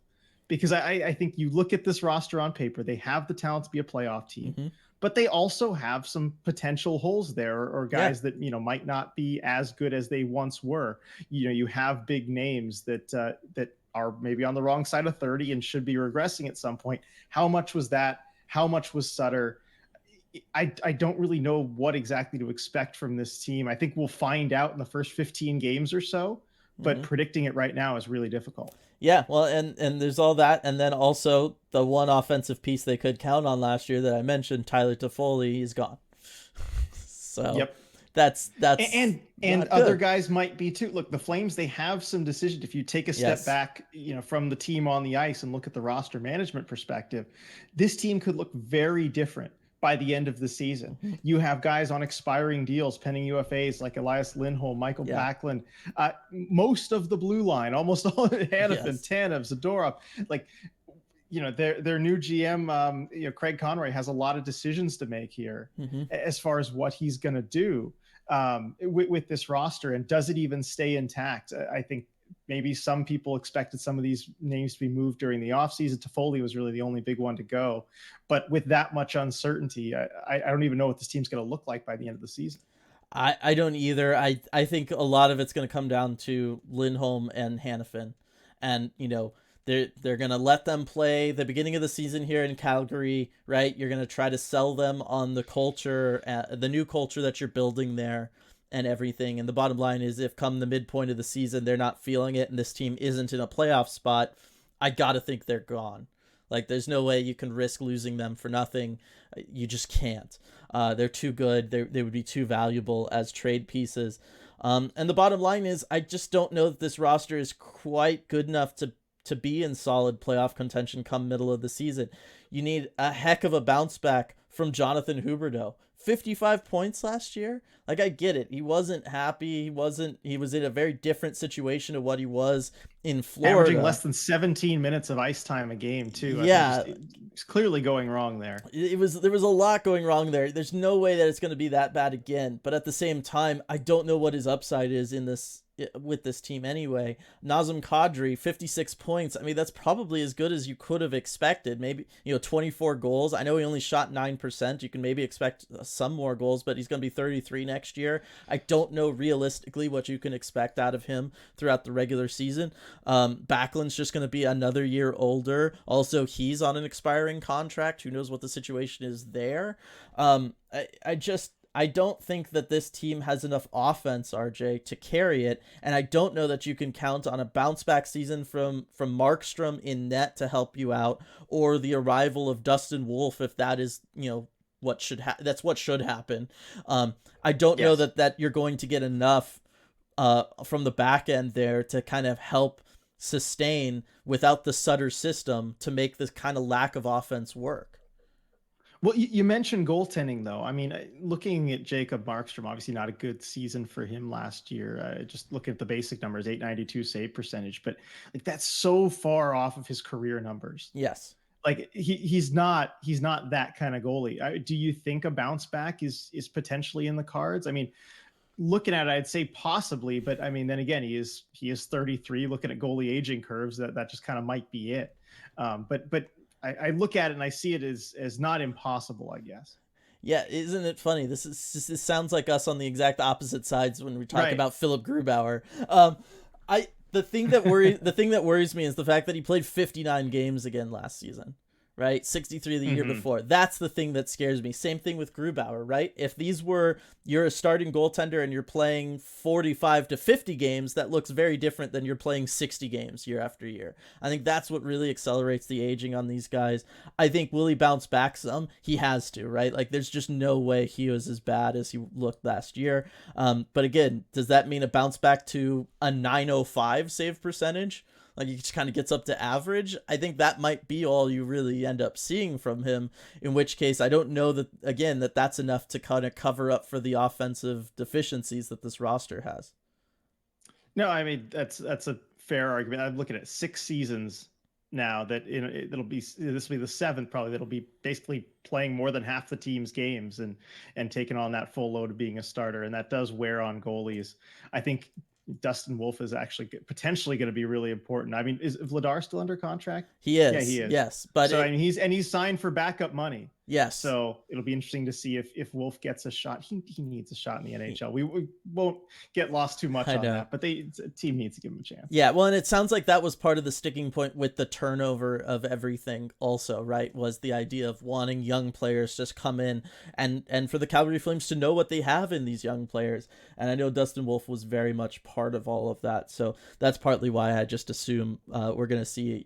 because I think you look at this roster on paper, they have the talent to be a playoff team, Mm-hmm. but they also have some potential holes there, or Yeah. guys that might not be as good as they once were. You have big names that are maybe on the wrong side of 30 and should be regressing at some point. How much was that? How much was Sutter? I don't really know what exactly to expect from this team. I think we'll find out in the first 15 games or so, but Mm-hmm. predicting it right now is really difficult. Yeah, well, and there's all that, and then also the one offensive piece they could count on last year that I mentioned, Tyler Toffoli, is gone. So Yep. that's And not other good. guys might be too. Look, the Flames, they have some decisions. If you take a step Yes. back, from the team on the ice and look at the roster management perspective, this team could look very different by the end of the season. Mm-hmm. You have guys on expiring deals, pending UFAs like Elias Lindholm, Michael Yeah. Backlund, most of the blue line, almost all Hannafin, Yes. Tanev, Zadorov, like their new GM, Craig Conroy has a lot of decisions to make here Mm-hmm. as far as what he's going to do with this roster, and does it even stay intact? I think maybe some people expected some of these names to be moved during the offseason. Toffoli was really the only big one to go, but with that much uncertainty, I don't even know what this team's going to look like by the end of the season. I don't either. I think a lot of it's going to come down to Lindholm and Hannafin, and they're going to let them play the beginning of the season here in Calgary, right? You're going to try to sell them on the culture, the new culture that you're building there, and everything. And the bottom line is, if come the midpoint of the season they're not feeling it and this team isn't in a playoff spot, I gotta think they're gone. Like, there's no way you can risk losing them for nothing. You just can't. They're too good. They would be too valuable as trade pieces. And the bottom line is, I just don't know that this roster is quite good enough to be in solid playoff contention come middle of the season. You need a heck of a bounce back from Jonathan Huberdeau. 55 points last year. Like, I get it. He wasn't happy. He was in a very different situation of what he was in Averaging Florida. less than 17 minutes of ice time a game too. I think Yeah, it's clearly going wrong there. there was a lot going wrong there. There's no way that it's going to be that bad again. But at the same time, I don't know what his upside is in this with this team anyway. Nazem Kadri, 56 points. I mean, that's probably as good as you could have expected. Maybe 24 goals. I know he only shot 9%. You can maybe expect some more goals, but he's going to be 33 next year. I don't know realistically what you can expect out of him throughout the regular season. Backlund's just going to be another year older. Also, he's on an expiring contract. Who knows what the situation is there? I don't think that this team has enough offense, RJ, to carry it, and I don't know that you can count on a bounce back season from Markstrom in net to help you out, or the arrival of Dustin Wolf if that is that's what should happen. I don't know Yes. that you're going to get enough from the back end there to kind of help sustain without the Sutter system to make this kind of lack of offense work. Well, you mentioned goaltending, though. I mean, looking at Jacob Markstrom, obviously not a good season for him last year. Just looking at the basic numbers, 892 save percentage, but like that's so far off of his career numbers. Yes. Like he's not that kind of goalie. Do you think a bounce back is potentially in the cards? I mean, looking at it, I'd say possibly, but I mean, then again, he is 33. Looking at goalie aging curves, that just kind of might be it. But I look at it and I see it as not impossible, I guess. Yeah, isn't it funny? This sounds like us on the exact opposite sides when we talk Right. about Philip Grubauer. The thing that worries me is the fact that he played 59 games again last season. Right? 63 the year before. That's the thing that scares me. Same thing with Grubauer, right? If you're a starting goaltender and you're playing 45 to 50 games, that looks very different than you're playing 60 games year after year. I think that's what really accelerates the aging on these guys. I think will he bounce back some? He has to, right? Like, there's just no way he was as bad as he looked last year. But again, does that mean a bounce back to a 905 save percentage? Like, he just kind of gets up to average. I think that might be all you really end up seeing from him, in which case I don't know that that's enough to kind of cover up for the offensive deficiencies that this roster has. No, I mean that's a fair argument. I'm looking at 6 seasons now that it'll be this will be the 7th probably that'll be basically playing more than half the team's games and taking on that full load of being a starter, and that does wear on goalies. I think Dustin Wolf is actually potentially going to be really important. I mean, is Vladar still under contract? He is. Yeah, he is. Yes, but so I mean, he's signed for backup money. Yes. So it'll be interesting to see if Wolf gets a shot. He needs a shot in the NHL. We won't get lost too much on that, but the team needs to give him a chance. Yeah, well, and it sounds like that was part of the sticking point with the turnover of everything also, right? Was the idea of wanting young players just come in and for the Calgary Flames to know what they have in these young players. And I know Dustin Wolf was very much part of all of that. So that's partly why I just assume we're going to see,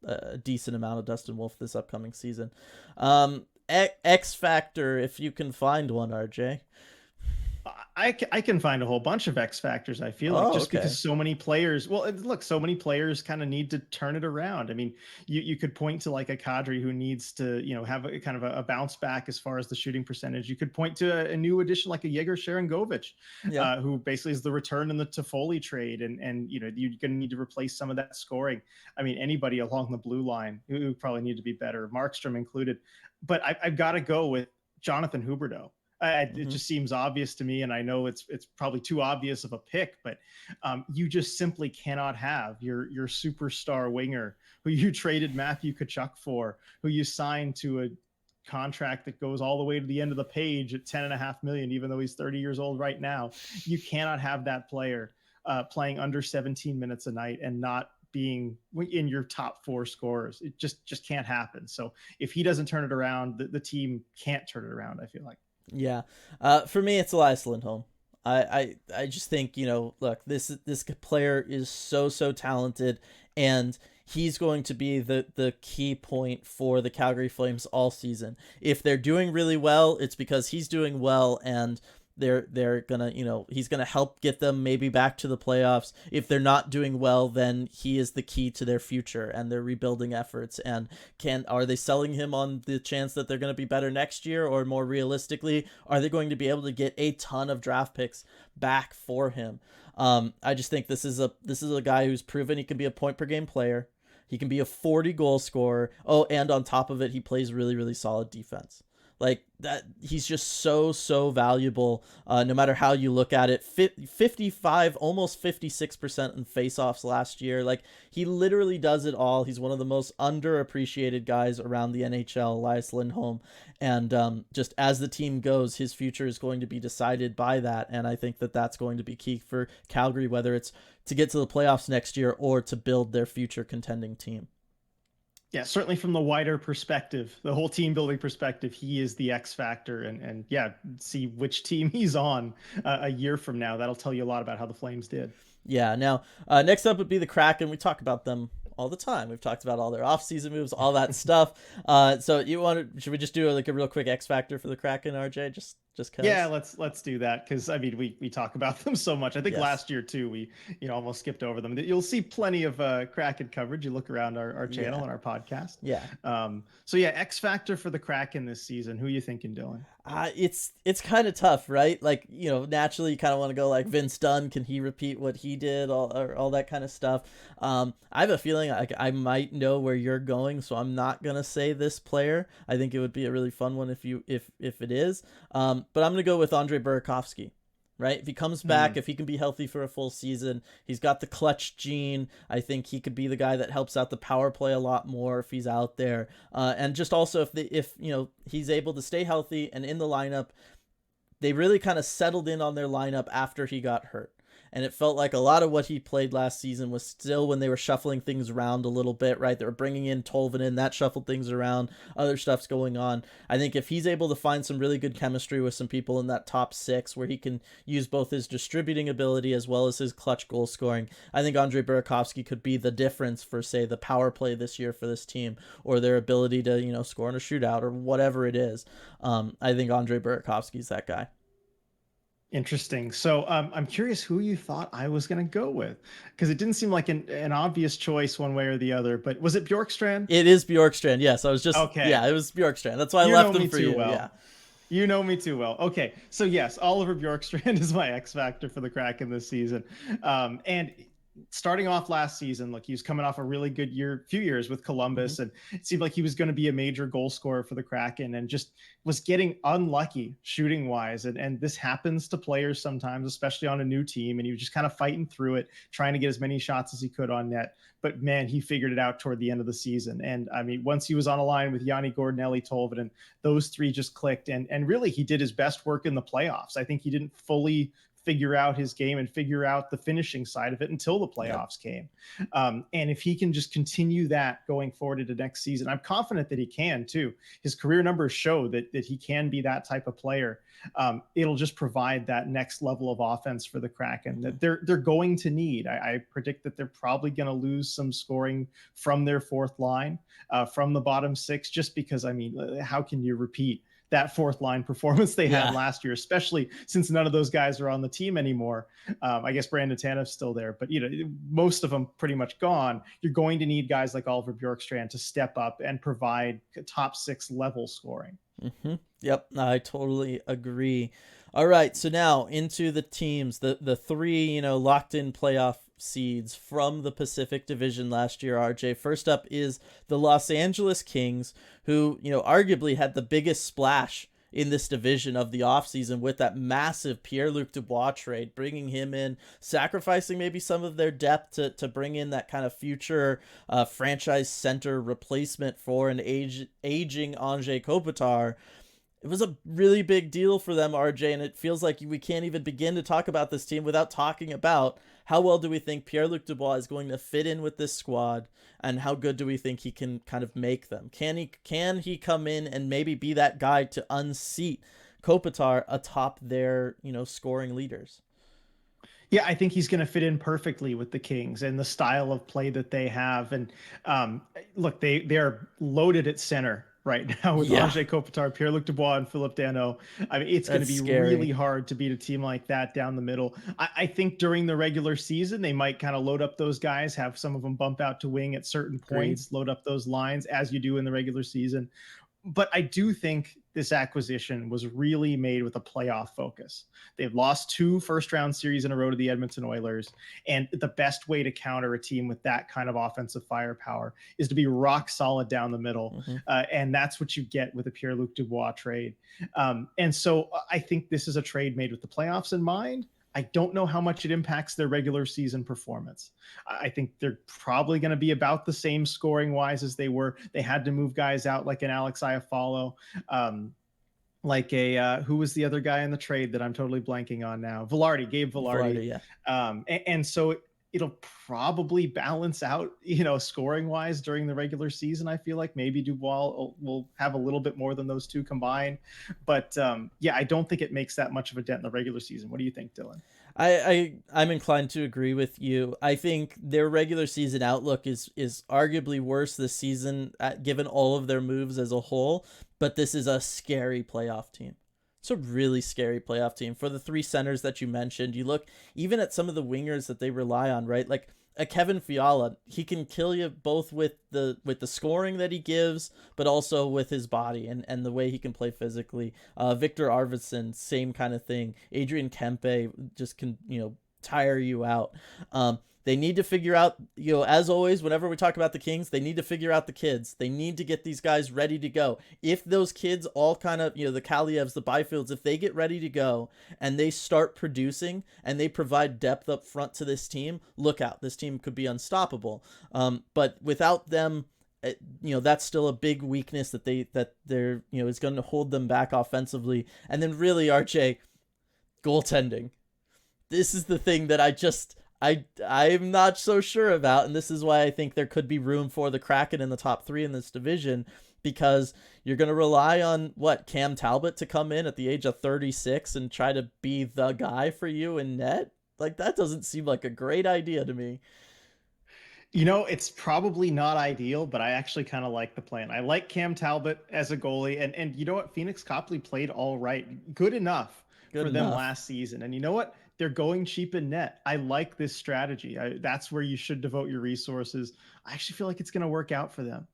a decent amount of Dustin Wolf this upcoming season. X Factor, if you can find one, RJ. I can find a whole bunch of X factors. I feel like because so many players. Well, look, so many players kind of need to turn it around. I mean, you could point to like a Kadri who needs to have a kind of a bounce back as far as the shooting percentage. You could point to a new addition like a Yegor Sharangovich, who basically is the return in the Toffoli trade, and you're going to need to replace some of that scoring. I mean, anybody along the blue line who probably need to be better, Markstrom included. But I've got to go with Jonathan Huberdeau. It just seems obvious to me, and I know it's probably too obvious of a pick, but you just simply cannot have your superstar winger who you traded Matthew Tkachuk for, who you signed to a contract that goes all the way to the end of the page at $10.5 million, even though he's 30 years old right now. You cannot have that player playing under 17 minutes a night and not being in your top 4 scorers. It just can't happen. So if he doesn't turn it around, the team can't turn it around, I feel like. Yeah. For me, it's Elias Lindholm. I just think, look, this player is so talented, and he's going to be the key point for the Calgary Flames all season. If they're doing really well, it's because he's doing well, and they're gonna, he's gonna help get them maybe back to the playoffs. If they're not doing well, then he is the key to their future and their rebuilding efforts. And are they selling him on the chance that they're gonna be better next year, or more realistically, are they going to be able to get a ton of draft picks back for him? I just think this is a guy who's proven he can be a point per game player. He can be a 40 goal scorer. Oh, and on top of it, he plays really, really solid defense. Like that, he's just so valuable. No matter how you look at it, 55, almost 56% in faceoffs last year. Like, he literally does it all. He's one of the most underappreciated guys around the NHL, Elias Lindholm. And just as the team goes, his future is going to be decided by that. And I think that that's going to be key for Calgary, whether it's to get to the playoffs next year or to build their future contending team. Yeah, certainly from the wider perspective, the whole team building perspective, he is the X factor. And yeah, see which team he's on a year from now. That'll tell you a lot about how the Flames did. Yeah. Now, next up would be the Kraken. We talk about them all the time. We've talked about all their off-season moves, all that stuff. So should we just do a real quick X factor for the Kraken, RJ? Just cause? Yeah, let's do that, because I mean we talk about them so much. I think last year too we almost skipped over them. You'll see plenty of Kraken coverage. You look around our channel and our podcast. Yeah. So yeah, X factor for the Kraken this season. Who are you thinking, Dylan? It's kind of tough, right? Like, naturally you kind of want to go like Vince Dunn. Can he repeat what he did? All that kind of stuff. I have a feeling I might know where you're going, so I'm not gonna say this player. I think it would be a really fun one if it is. But I'm gonna go with Andrei Burakovsky. Right? If he comes back, if he can be healthy for a full season, he's got the clutch gene. I think he could be the guy that helps out the power play a lot more if he's out there. And just also if he's able to stay healthy and in the lineup. They really kind of settled in on their lineup after he got hurt. And it felt like a lot of what he played last season was still when they were shuffling things around a little bit, right? They were bringing in Tolvanen, that shuffled things around, other stuff's going on. I think if he's able to find some really good chemistry with some people in that top 6 where he can use both his distributing ability as well as his clutch goal scoring, I think Andrei Burakovsky could be the difference for, say, the power play this year for this team, or their ability to, score in a shootout or whatever it is. I think Andrei Burakovsky's that guy. Interesting. So I'm curious who you thought I was going to go with, because it didn't seem like an obvious choice one way or the other. But was it Bjorkstrand? It is Bjorkstrand. Yes, I was just okay. Yeah, it was Bjorkstrand. That's why I left him for you. Well. Yeah. You know me too well. Okay, so yes, Oliver Bjorkstrand is my X factor for the Kraken this season, and starting off last season, look, he was coming off a really good few years with Columbus, and it seemed like he was going to be a major goal scorer for the Kraken, and just was getting unlucky shooting wise. And this happens to players sometimes, especially on a new team. And he was just kind of fighting through it, trying to get as many shots as he could on net. But man, he figured it out toward the end of the season. And I mean, once he was on a line with Yanni Gordonelli, Tolvanen, those three just clicked. And really, he did his best work in the playoffs. I think he didn't fully figure out his game and figure out the finishing side of it until the playoffs came. And if he can just continue that going forward into next season, I'm confident that he can too. His career numbers show that he can be that type of player. It'll just provide that next level of offense for the Kraken that they're going to need. I predict that they're probably going to lose some scoring from their fourth line, from the bottom six, just because, I mean, how can you repeat that fourth line performance they had last year, especially since none of those guys are on the team anymore. I guess Brandon Tanev's still there, but most of them pretty much gone. You're going to need guys like Oliver Bjorkstrand to step up and provide top six level scoring. Yep, I totally agree. All right, so now into the teams, the three, locked in playoff seeds from the Pacific Division last year, RJ. First up is the Los Angeles Kings, who, arguably had the biggest splash in this division of the offseason with that massive Pierre-Luc Dubois trade, bringing him in, sacrificing maybe some of their depth to bring in that kind of future franchise center replacement for an aging Anze Kopitar. It was a really big deal for them, RJ, and it feels like we can't even begin to talk about this team without talking about how well do we think Pierre-Luc Dubois is going to fit in with this squad, and how good do we think he can kind of make them? Can he come in and maybe be that guy to unseat Kopitar atop their, scoring leaders? Yeah, I think he's going to fit in perfectly with the Kings and the style of play that they have. And look, they're loaded at center right now with Anze Kopitar, Pierre-Luc Dubois, and Philip Danault. I mean, it's going to be really hard to beat a team like that down the middle. I think during the regular season, they might kind of load up those guys, have some of them bump out to wing at certain points, load up those lines as you do in the regular season. But I do think this acquisition was really made with a playoff focus. They've lost 2 first-round series in a row to the Edmonton Oilers, and the best way to counter a team with that kind of offensive firepower is to be rock solid down the middle, and that's what you get with a Pierre-Luc Dubois trade. And so I think this is a trade made with the playoffs in mind. I don't know how much it impacts their regular season performance. I think they're probably going to be about the same scoring wise as they were. They had to move guys out like an Alex Iafallo, like who was the other guy in the trade that I'm totally blanking on now? Gabe Vilardi. And so it'll probably balance out, scoring wise during the regular season. I feel like maybe Dubois will have a little bit more than those two combined. But I don't think it makes that much of a dent in the regular season. What do you think, Dylan? I'm inclined to agree with you. I think their regular season outlook is arguably worse this season, given all of their moves as a whole. But this is a scary playoff team. It's a really scary playoff team. For the 3 centers that you mentioned, you look even at some of the wingers that they rely on, right? Like a Kevin Fiala, he can kill you both with the scoring that he gives, but also with his body and the way he can play physically. Victor Arvidsson, same kind of thing. Adrian Kempe just can, tire you out. They need to figure out, as always, whenever we talk about the Kings, they need to figure out the kids. They need to get these guys ready to go. If those kids all kind of, the Kalievs, the Byfields, if they get ready to go and they start producing and they provide depth up front to this team, look out. This team could be unstoppable. But without them, that's still a big weakness that they're is going to hold them back offensively. And then really, RJ, goaltending. This is the thing that I'm not so sure about, and this is why I think there could be room for the Kraken in the top 3 in this division, because you're going to rely on Cam Talbot to come in at the age of 36 and try to be the guy for you in net. Like, that doesn't seem like a great idea to me. It's probably not ideal, but I actually kind of like the plan. I like Cam Talbot as a goalie, and you know what? Phoenix Copley played all right, good enough for them last season. And you know what? They're going cheap in net. I like this strategy. That's where you should devote your resources. I actually feel like it's going to work out for them.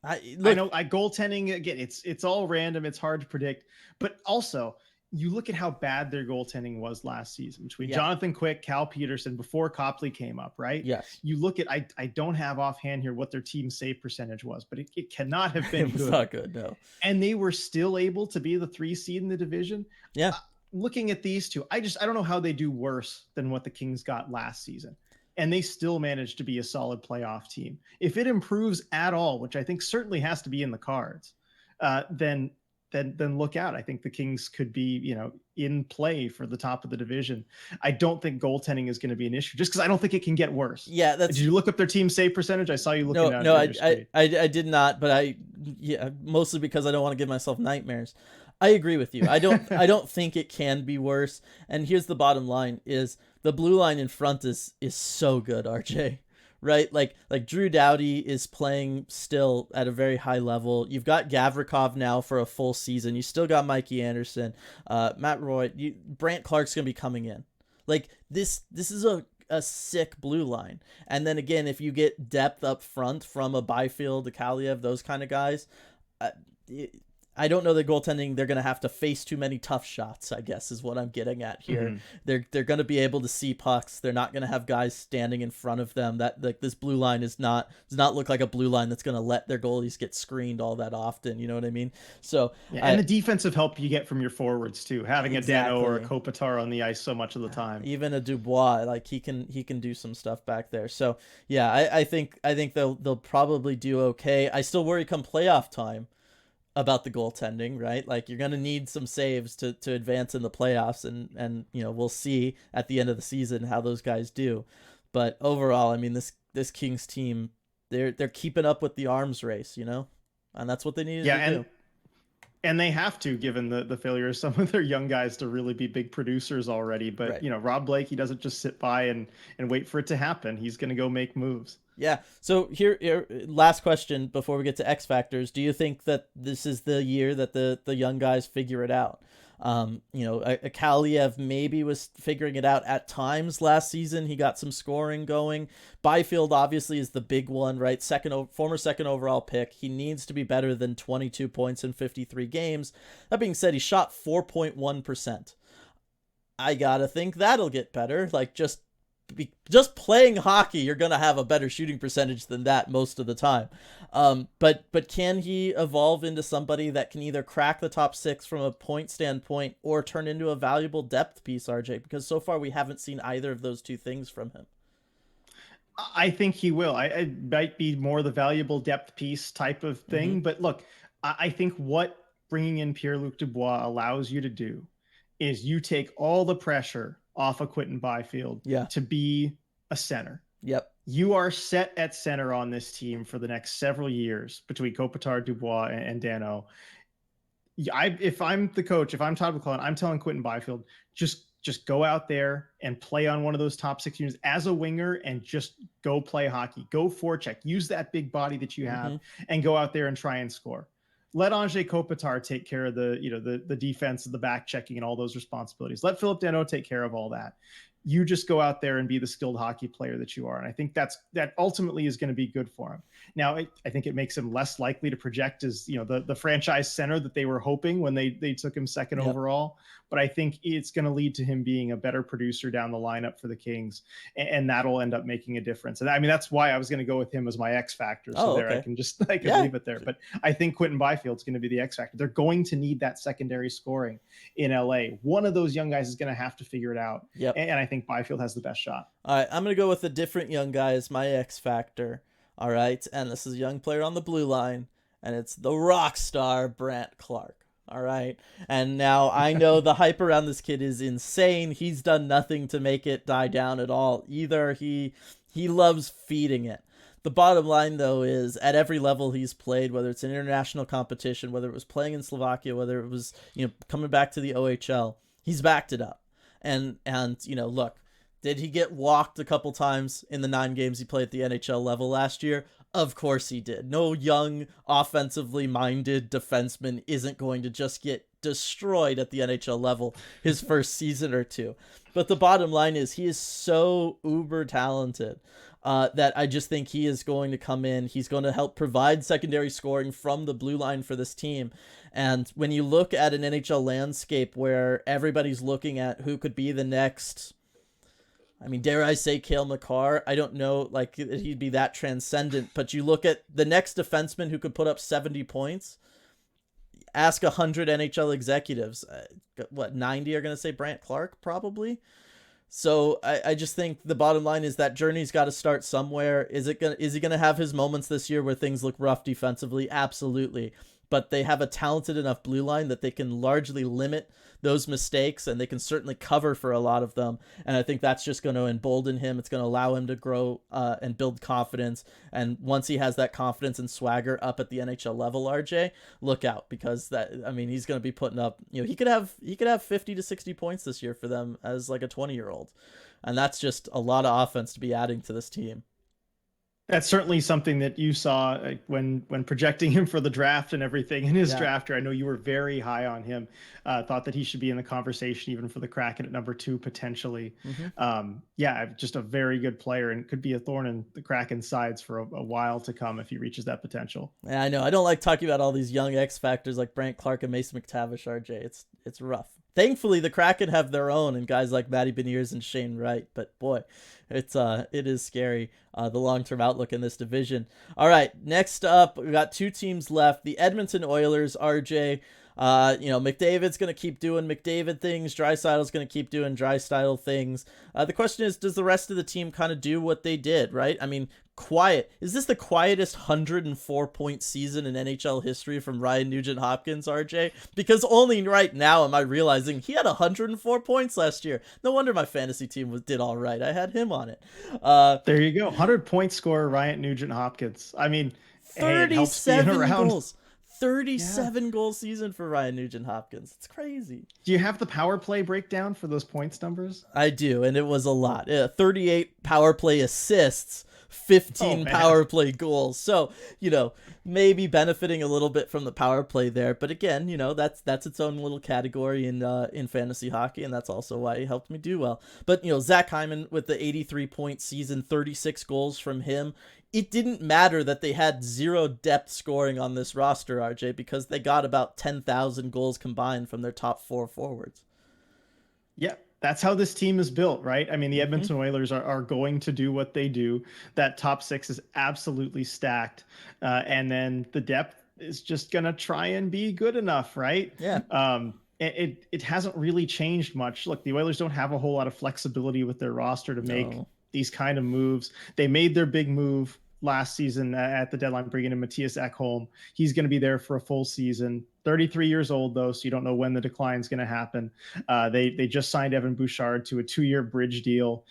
I know goaltending, again, it's all random. It's hard to predict, but also you look at how bad their goaltending was last season between Yeah. Jonathan Quick, Cal Peterson, before Copley came up, right? Yes. You look at, I don't have offhand here what their team save percentage was, but it cannot have been It was good. not good, no. And they were still able to be the 3 seed in the division. Yeah. Looking at these two, I don't know how they do worse than what the Kings got last season. And they still managed to be a solid playoff team. If it improves at all, which I think certainly has to be in the cards, then look out. I think the Kings could be, in play for the top of the division. I don't think goaltending is going to be an issue, just because I don't think it can get worse. Yeah, Did you look up their team save percentage? I saw you looking at it. I did not, but mostly because I don't want to give myself nightmares. I agree with you. I don't think it can be worse. And here's the bottom line: is the blue line in front is so good, RJ. Right? Like Drew Doughty is playing still at a very high level. You've got Gavrikov now for a full season. You still got Mikey Anderson, Matt Roy, Brant Clark's going to be coming in. Like this is a sick blue line. And then again, if you get depth up front from a Byfield, a Kaliev, those kind of guys, I don't know the goaltending. They're going to have to face too many tough shots, I guess, is what I'm getting at here. Mm-hmm. They're going to be able to see pucks. They're not going to have guys standing in front of them. That like this blue line does not look like a blue line that's going to let their goalies get screened all that often. You know what I mean? So and the defensive help you get from your forwards too, having exactly. a Dano or a Kopitar on the ice so much of the time. Even a Dubois, like he can do some stuff back there. So yeah, I think they'll probably do okay. I still worry come playoff time about the goaltending, right? Like you're going to need some saves to advance in the playoffs, and we'll see at the end of the season how those guys do. But overall, I mean, this Kings team, they're keeping up with the arms race, and that's what they need to do. And they have to, given the failure of some of their young guys to really be big producers already. But, right. Rob Blake, he doesn't just sit by and wait for it to happen. He's going to go make moves. Yeah. So here, last question before we get to X Factors. Do you think that this is the year that the young guys figure it out? A Kaliev maybe was figuring it out at times last season. He got some scoring going. Byfield obviously is the big one, right? Former second overall pick. He needs to be better than 22 points in 53 games. That being said, he shot 4.1%. I gotta think that'll get better. Like just playing hockey, you're going to have a better shooting percentage than that most of the time. But can he evolve into somebody that can either crack the top 6 from a point standpoint or turn into a valuable depth piece, RJ? Because so far we haven't seen either of those two things from him. I think he will. I might be more the valuable depth piece type of thing. Mm-hmm. But look, I think what bringing in Pierre-Luc Dubois allows you to do is you take all the pressure off of Quinton Byfield to be a center. Yep. You are set at center on this team for the next several years between Kopitar, Dubois, and Dano. If I'm the coach, if I'm Todd McClellan, I'm telling Quinton Byfield, just go out there and play on one of those top 6 units as a winger and just go play hockey. Go forecheck. Use that big body that you have and go out there and try and score. Let Anze Kopitar take care of the defense, the back checking, and all those responsibilities. Let Philip Danault take care of all that. You just go out there and be the skilled hockey player that you are. And I think that ultimately is going to be good for him. Now, I think it makes him less likely to project as, the franchise center that they were hoping when they took him second overall. But I think it's going to lead to him being a better producer down the lineup for the Kings. And that'll end up making a difference. And I mean, that's why I was going to go with him as my X factor. So I can leave it there. But I think Quinton Byfield's going to be the X factor. They're going to need that secondary scoring in LA. One of those young guys is going to have to figure it out. Yep. And I think Byfield has the best shot. All right, I'm going to go with a different young guy as my X factor. All right, and this is a young player on the blue line, and it's the rock star Brant Clark. All right, and now I know the hype around this kid is insane. He's done nothing to make it die down at all either. He loves feeding it. The bottom line, though, is at every level he's played, whether it's an international competition, whether it was playing in Slovakia, whether it was coming back to the OHL, he's backed it up. And look, did he get walked a couple times in the 9 games he played at the NHL level last year? Of course he did. No young, offensively minded defenseman isn't going to just get destroyed at the NHL level his first season or two. But the bottom line is he is so uber talented. that I just think he is going to come in. He's going to help provide secondary scoring from the blue line for this team. And when you look at an NHL landscape where everybody's looking at who could be the next, I mean, dare I say Cale Makar? I don't know, like, he'd be that transcendent, but you look at the next defenseman who could put up 70 points, ask 100 NHL executives, 90 are going to say Brant Clark, probably. So I just think the bottom line is that journey's got to start somewhere. Is he going to have his moments this year where things look rough defensively? Absolutely. But they have a talented enough blue line that they can largely limit those mistakes, and they can certainly cover for a lot of them. And I think that's just going to embolden him. It's going to allow him to grow and build confidence. And once he has that confidence and swagger up at the NHL level, RJ, look out, because he's going to be putting up, he could have 50 to 60 points this year for them as like a 20-year-old. And that's just a lot of offense to be adding to this team. That's certainly something that you saw when projecting him for the draft and everything in his drafter. I know you were very high on him, thought that he should be in the conversation even for the Kraken at number 2 potentially. Just a very good player, and could be a thorn in the Kraken's sides for a while to come if he reaches that potential. Yeah, I know. I don't like talking about all these young X factors like Brant Clark and Mason McTavish, RJ. It's rough. Thankfully, the Kraken have their own, and guys like Matty Beniers and Shane Wright. But boy, it is scary, the long-term outlook in this division. All right, next up, we got 2 teams left. The Edmonton Oilers, RJ. McDavid's going to keep doing McDavid things. Draisaitl's going to keep doing Draisaitl things. The question is, does the rest of the team kind of do what they did, right? I mean, quiet. Is this the quietest 104-point season in NHL history from Ryan Nugent-Hopkins, RJ? Because only right now am I realizing he had 104 points last year. No wonder my fantasy team did all right. I had him on it. There you go. 100-point scorer Ryan Nugent-Hopkins. I mean, 37 goals. 37 goal season for Ryan Nugent-Hopkins. It's crazy. Do you have the power play breakdown for those points numbers? I do, and it was a lot. 38 power play assists, 15 power play goals. So, maybe benefiting a little bit from the power play there. But again, that's its own little category in fantasy hockey, and that's also why he helped me do well. But, Zach Hyman with the 83-point season, 36 goals from him. It didn't matter that they had 0 depth scoring on this roster, RJ, because they got about 10,000 goals combined from their top 4 forwards. Yeah, that's how this team is built, right? I mean, the Edmonton Oilers are going to do what they do. That top 6 is absolutely stacked. And then the depth is just going to try and be good enough, right? Yeah. It hasn't really changed much. Look, the Oilers don't have a whole lot of flexibility with their roster to make these kind of moves. They made their big move last season at the deadline, bringing in Matthias Ekholm. He's going to be there for a full season. 33 years old, though, so you don't know when the decline is going to happen. They just signed Evan Bouchard to a 2-year bridge deal,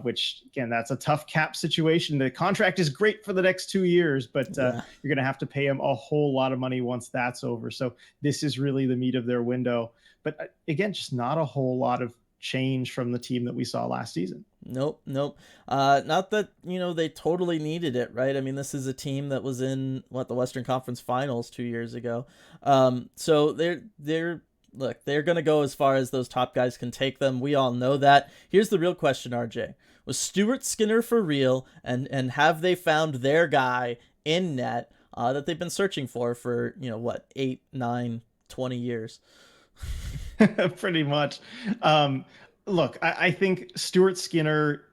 which, again, that's a tough cap situation. The contract is great for the next 2 years, but you're going to have to pay him a whole lot of money once that's over. So this is really the meat of their window. But again, just not a whole lot of change from the team that we saw last season. Nope. Not that, they totally needed it, right? I mean, this is a team that was in the Western Conference Finals 2 years ago. So they're going to go as far as those top guys can take them. We all know that. Here's the real question, RJ. Was Stuart Skinner for real? And have they found their guy in net that they've been searching for 8, 9, 20 years? Pretty much. Look, I think Stuart Skinner,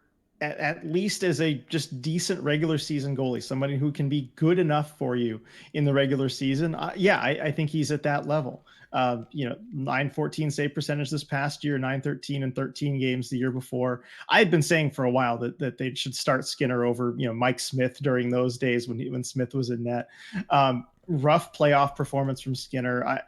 at least as a just decent regular season goalie, somebody who can be good enough for you in the regular season. I think he's at that level. 914 save percentage this past year, 913 and 13 games the year before. I had been saying for a while that they should start Skinner over, Mike Smith during those days when Smith was in net. Rough playoff performance from Skinner.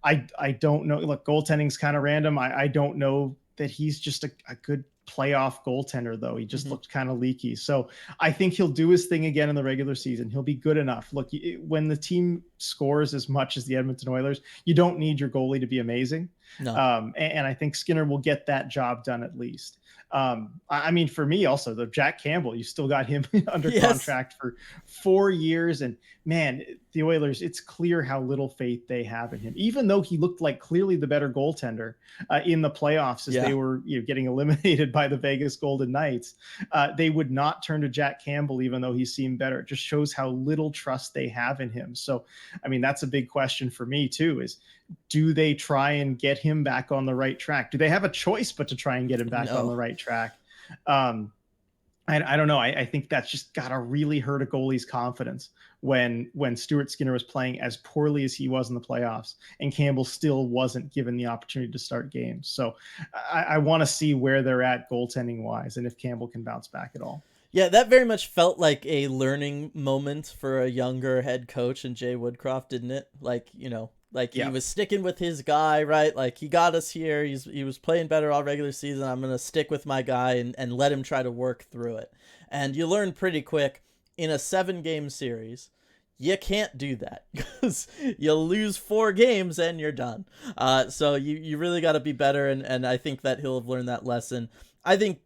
I don't know. Look, goaltending's kind of random. I don't know that he's just a good playoff goaltender, though. He just looked kind of leaky. So I think he'll do his thing again in the regular season. He'll be good enough. Look, when the team scores as much as the Edmonton Oilers, you don't need your goalie to be amazing. No. And I think Skinner will get that job done at least. I mean, for me also, the Jack Campbell, you still got him under contract for 4 years. And man, the Oilers, it's clear how little faith they have in him, even though he looked like clearly the better goaltender in the playoffs as they were getting eliminated by the Vegas Golden Knights, they would not turn to Jack Campbell, even though he seemed better. It just shows how little trust they have in him. So, I mean, that's a big question for me too, is do they try and get him back on the right track? Do they have a choice but to try and get him back on the right track? I don't know. I think that's just got to really hurt a goalie's confidence when Stuart Skinner was playing as poorly as he was in the playoffs and Campbell still wasn't given the opportunity to start games. So I want to see where they're at goaltending wise and if Campbell can bounce back at all. Yeah, that very much felt like a learning moment for a younger head coach in Jay Woodcroft, didn't it? Like, he was sticking with his guy, right? Like, he got us here. He was playing better all regular season. I'm going to stick with my guy and let him try to work through it. And you learn pretty quick in a 7-game series, you can't do that because you lose 4 games and you're done. So you really got to be better. And I think that he'll have learned that lesson. I think,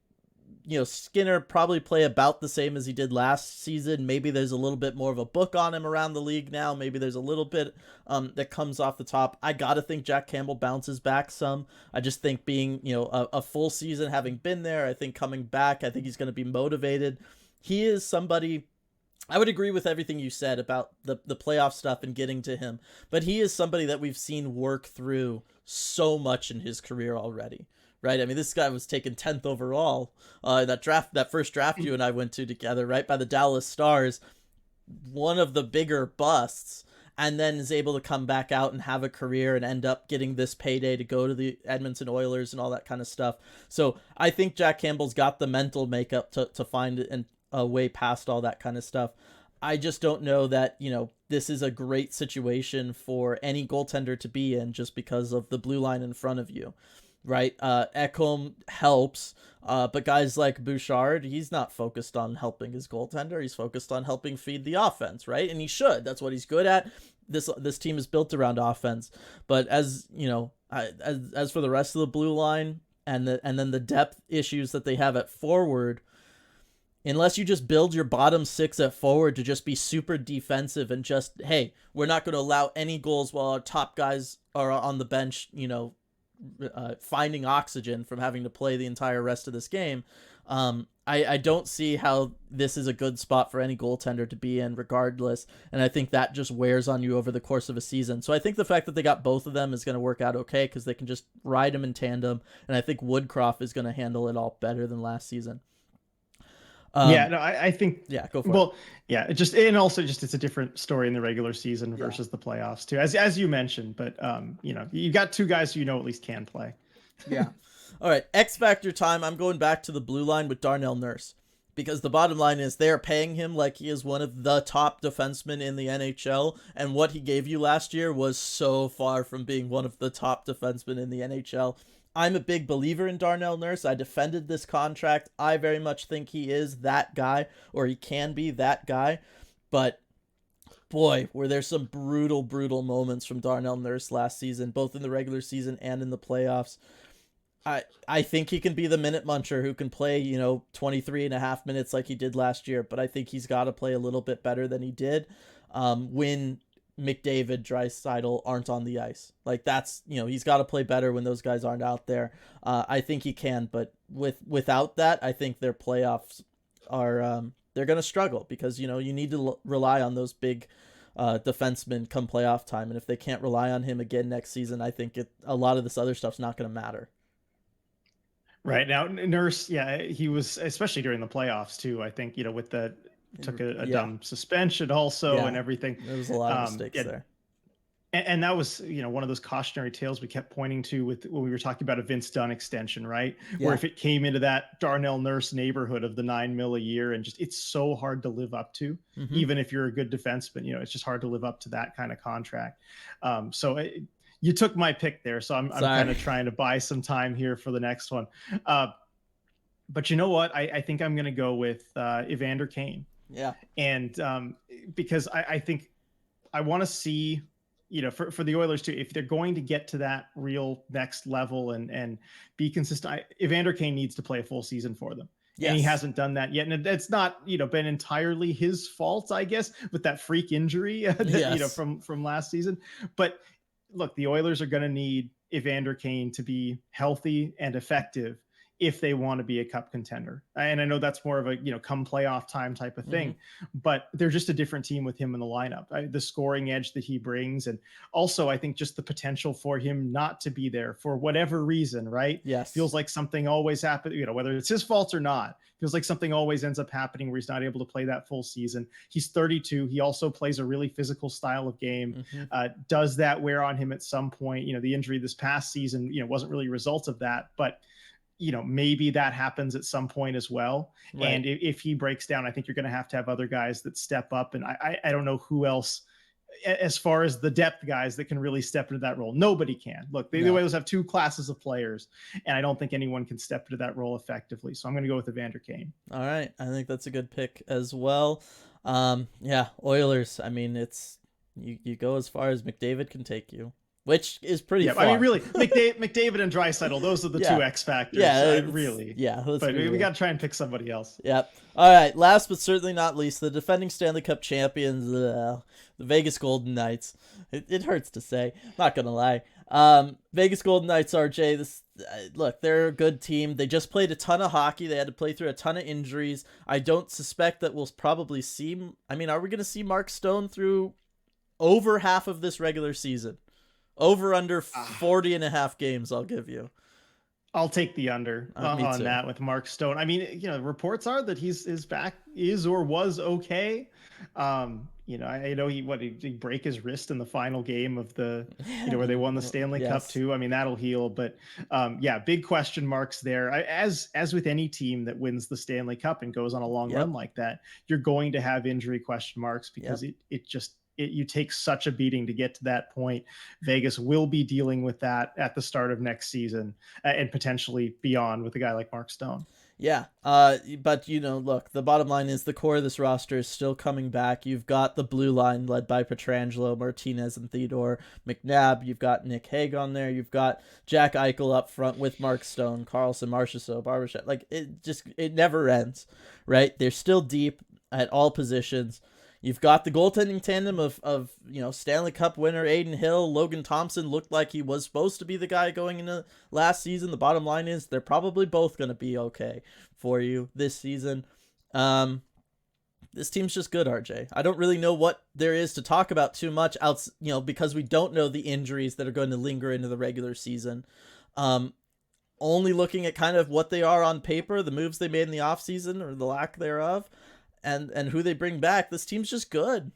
Skinner probably play about the same as he did last season. Maybe there's a little bit more of a book on him around the league now. Maybe there's a little bit that comes off the top. I got to think Jack Campbell bounces back some. I just think being, a full season, having been there, I think coming back, I think he's going to be motivated. He is somebody, I would agree with everything you said about the playoff stuff and getting to him, but he is somebody that we've seen work through so much in his career already. Right. I mean, this guy was taken 10th overall. That first draft you and I went to together, right, by the Dallas Stars, one of the bigger busts, and then is able to come back out and have a career and end up getting this payday to go to the Edmonton Oilers and all that kind of stuff. So I think Jack Campbell's got the mental makeup to find a way past all that kind of stuff. I just don't know that, this is a great situation for any goaltender to be in just because of the blue line in front of you. Right. Ekholm helps, but guys like Bouchard, he's not focused on helping his goaltender. He's focused on helping feed the offense. Right. And he should. That's what he's good at. This team is built around offense. But as for the rest of the blue line and then the depth issues that they have at forward, unless you just build your bottom 6 at forward to just be super defensive and just, hey, we're not going to allow any goals while our top guys are on the bench, finding oxygen from having to play the entire rest of this game. I don't see how this is a good spot for any goaltender to be in regardless. And I think that just wears on you over the course of a season. So I think the fact that they got both of them is going to work out okay because they can just ride them in tandem. And I think Woodcroft is going to handle it all better than last season. I think go for it. Yeah, it's a different story in the regular season versus the playoffs too, as you mentioned. But you got 2 guys who at least can play. Yeah. All right, X Factor time. I'm going back to the blue line with Darnell Nurse because the bottom line is they are paying him like he is one of the top defensemen in the NHL, and what he gave you last year was so far from being one of the top defensemen in the NHL. I'm a big believer in Darnell Nurse. I defended this contract. I very much think he is that guy, or he can be that guy. But boy, were there some brutal, brutal moments from Darnell Nurse last season, both in the regular season and in the playoffs. I think he can be the minute muncher who can play, 23 and a half minutes like he did last year, but I think he's got to play a little bit better than he did when McDavid, Draisaitl aren't on the ice. Like that's, he's got to play better when those guys aren't out there. I think he can, but without that, I think their playoffs are, they're going to struggle because, you need to rely on those big defensemen come playoff time. And if they can't rely on him again next season, I think a lot of this other stuff's not going to matter. Right now, Nurse, he was, especially during the playoffs too. I think, with took a dumb suspension also and everything. There was a lot of mistakes there. And that was, one of those cautionary tales we kept pointing to when we were talking about a Vince Dunn extension, right? Yeah. Where if it came into that Darnell Nurse neighborhood of the $9 million a year and just, it's so hard to live up to, even if you're a good defenseman, it's just hard to live up to that kind of contract. You took my pick there. So I'm kind of trying to buy some time here for the next one. But you know what? I think I'm going to go with Evander Kane. Yeah. And because I think I want to see, for the Oilers too, if they're going to get to that real next level and be consistent, Evander Kane needs to play a full season for them. Yes. And he hasn't done that yet. And it's not, been entirely his fault, I guess, with that freak injury, from last season. But look, the Oilers are going to need Evander Kane to be healthy and effective if they want to be a cup contender. And I know that's more of a, come playoff time type of thing, but they're just a different team with him in the lineup. The scoring edge that he brings. And also I think just the potential for him not to be there for whatever reason, right? Yes. Feels like something always happens, whether it's his fault or not, feels like something always ends up happening where he's not able to play that full season. He's 32. He also plays a really physical style of game. Does that wear on him at some point? The injury this past season, wasn't really a result of that, but maybe that happens at some point as well. Right. And if he breaks down, I think you're going to have other guys that step up. And I don't know who else, as far as the depth guys that can really step into that role. Nobody can. Look, the Oilers have two classes of players, and I don't think anyone can step into that role effectively. So I'm going to go with Evander Kane. All right. I think that's a good pick as well. Oilers. I mean, it's you go as far as McDavid can take you. Which is pretty far. I mean, really, McDavid and Draisaitl, those are the two X factors. Yeah, really. Yeah, but we got to try and pick somebody else. Yep. All right, last but certainly not least, the defending Stanley Cup champions, the Vegas Golden Knights. It hurts to say, not going to lie. Vegas Golden Knights, RJ, look, they're a good team. They just played a ton of hockey. They had to play through a ton of injuries. I don't suspect that we'll probably see... I mean, are we going to see Mark Stone through over half of this regular season? Over under 40 and a half games, I'll give you. I'll take the under on that with Mark Stone. I mean, reports are that his back is or was okay. I know he break his wrist in the final game of the, where they won the Stanley Cup too. I mean, that'll heal, but big question marks there. As with any team that wins the Stanley Cup and goes on a long run like that, you're going to have injury question marks because you take such a beating to get to that point. Vegas will be dealing with that at the start of next season and potentially beyond with a guy like Mark Stone. Yeah. But look, the bottom line is the core of this roster is still coming back. You've got the blue line led by Pietrangelo, Martinez, and Theodore McNabb. You've got Nick Hague on there. You've got Jack Eichel up front with Mark Stone, Carlson, Marchessault, Barbashev. Like it never ends, right? They're still deep at all positions. You've got the goaltending tandem of Stanley Cup winner Adin Hill. Logan Thompson looked like he was supposed to be the guy going into last season. The bottom line is they're probably both going to be okay for you this season. This team's just good, RJ. I don't really know what there is to talk about too much else, because we don't know the injuries that are going to linger into the regular season. Only looking at kind of what they are on paper, the moves they made in the offseason or the lack thereof. And who they bring back, this team's just good.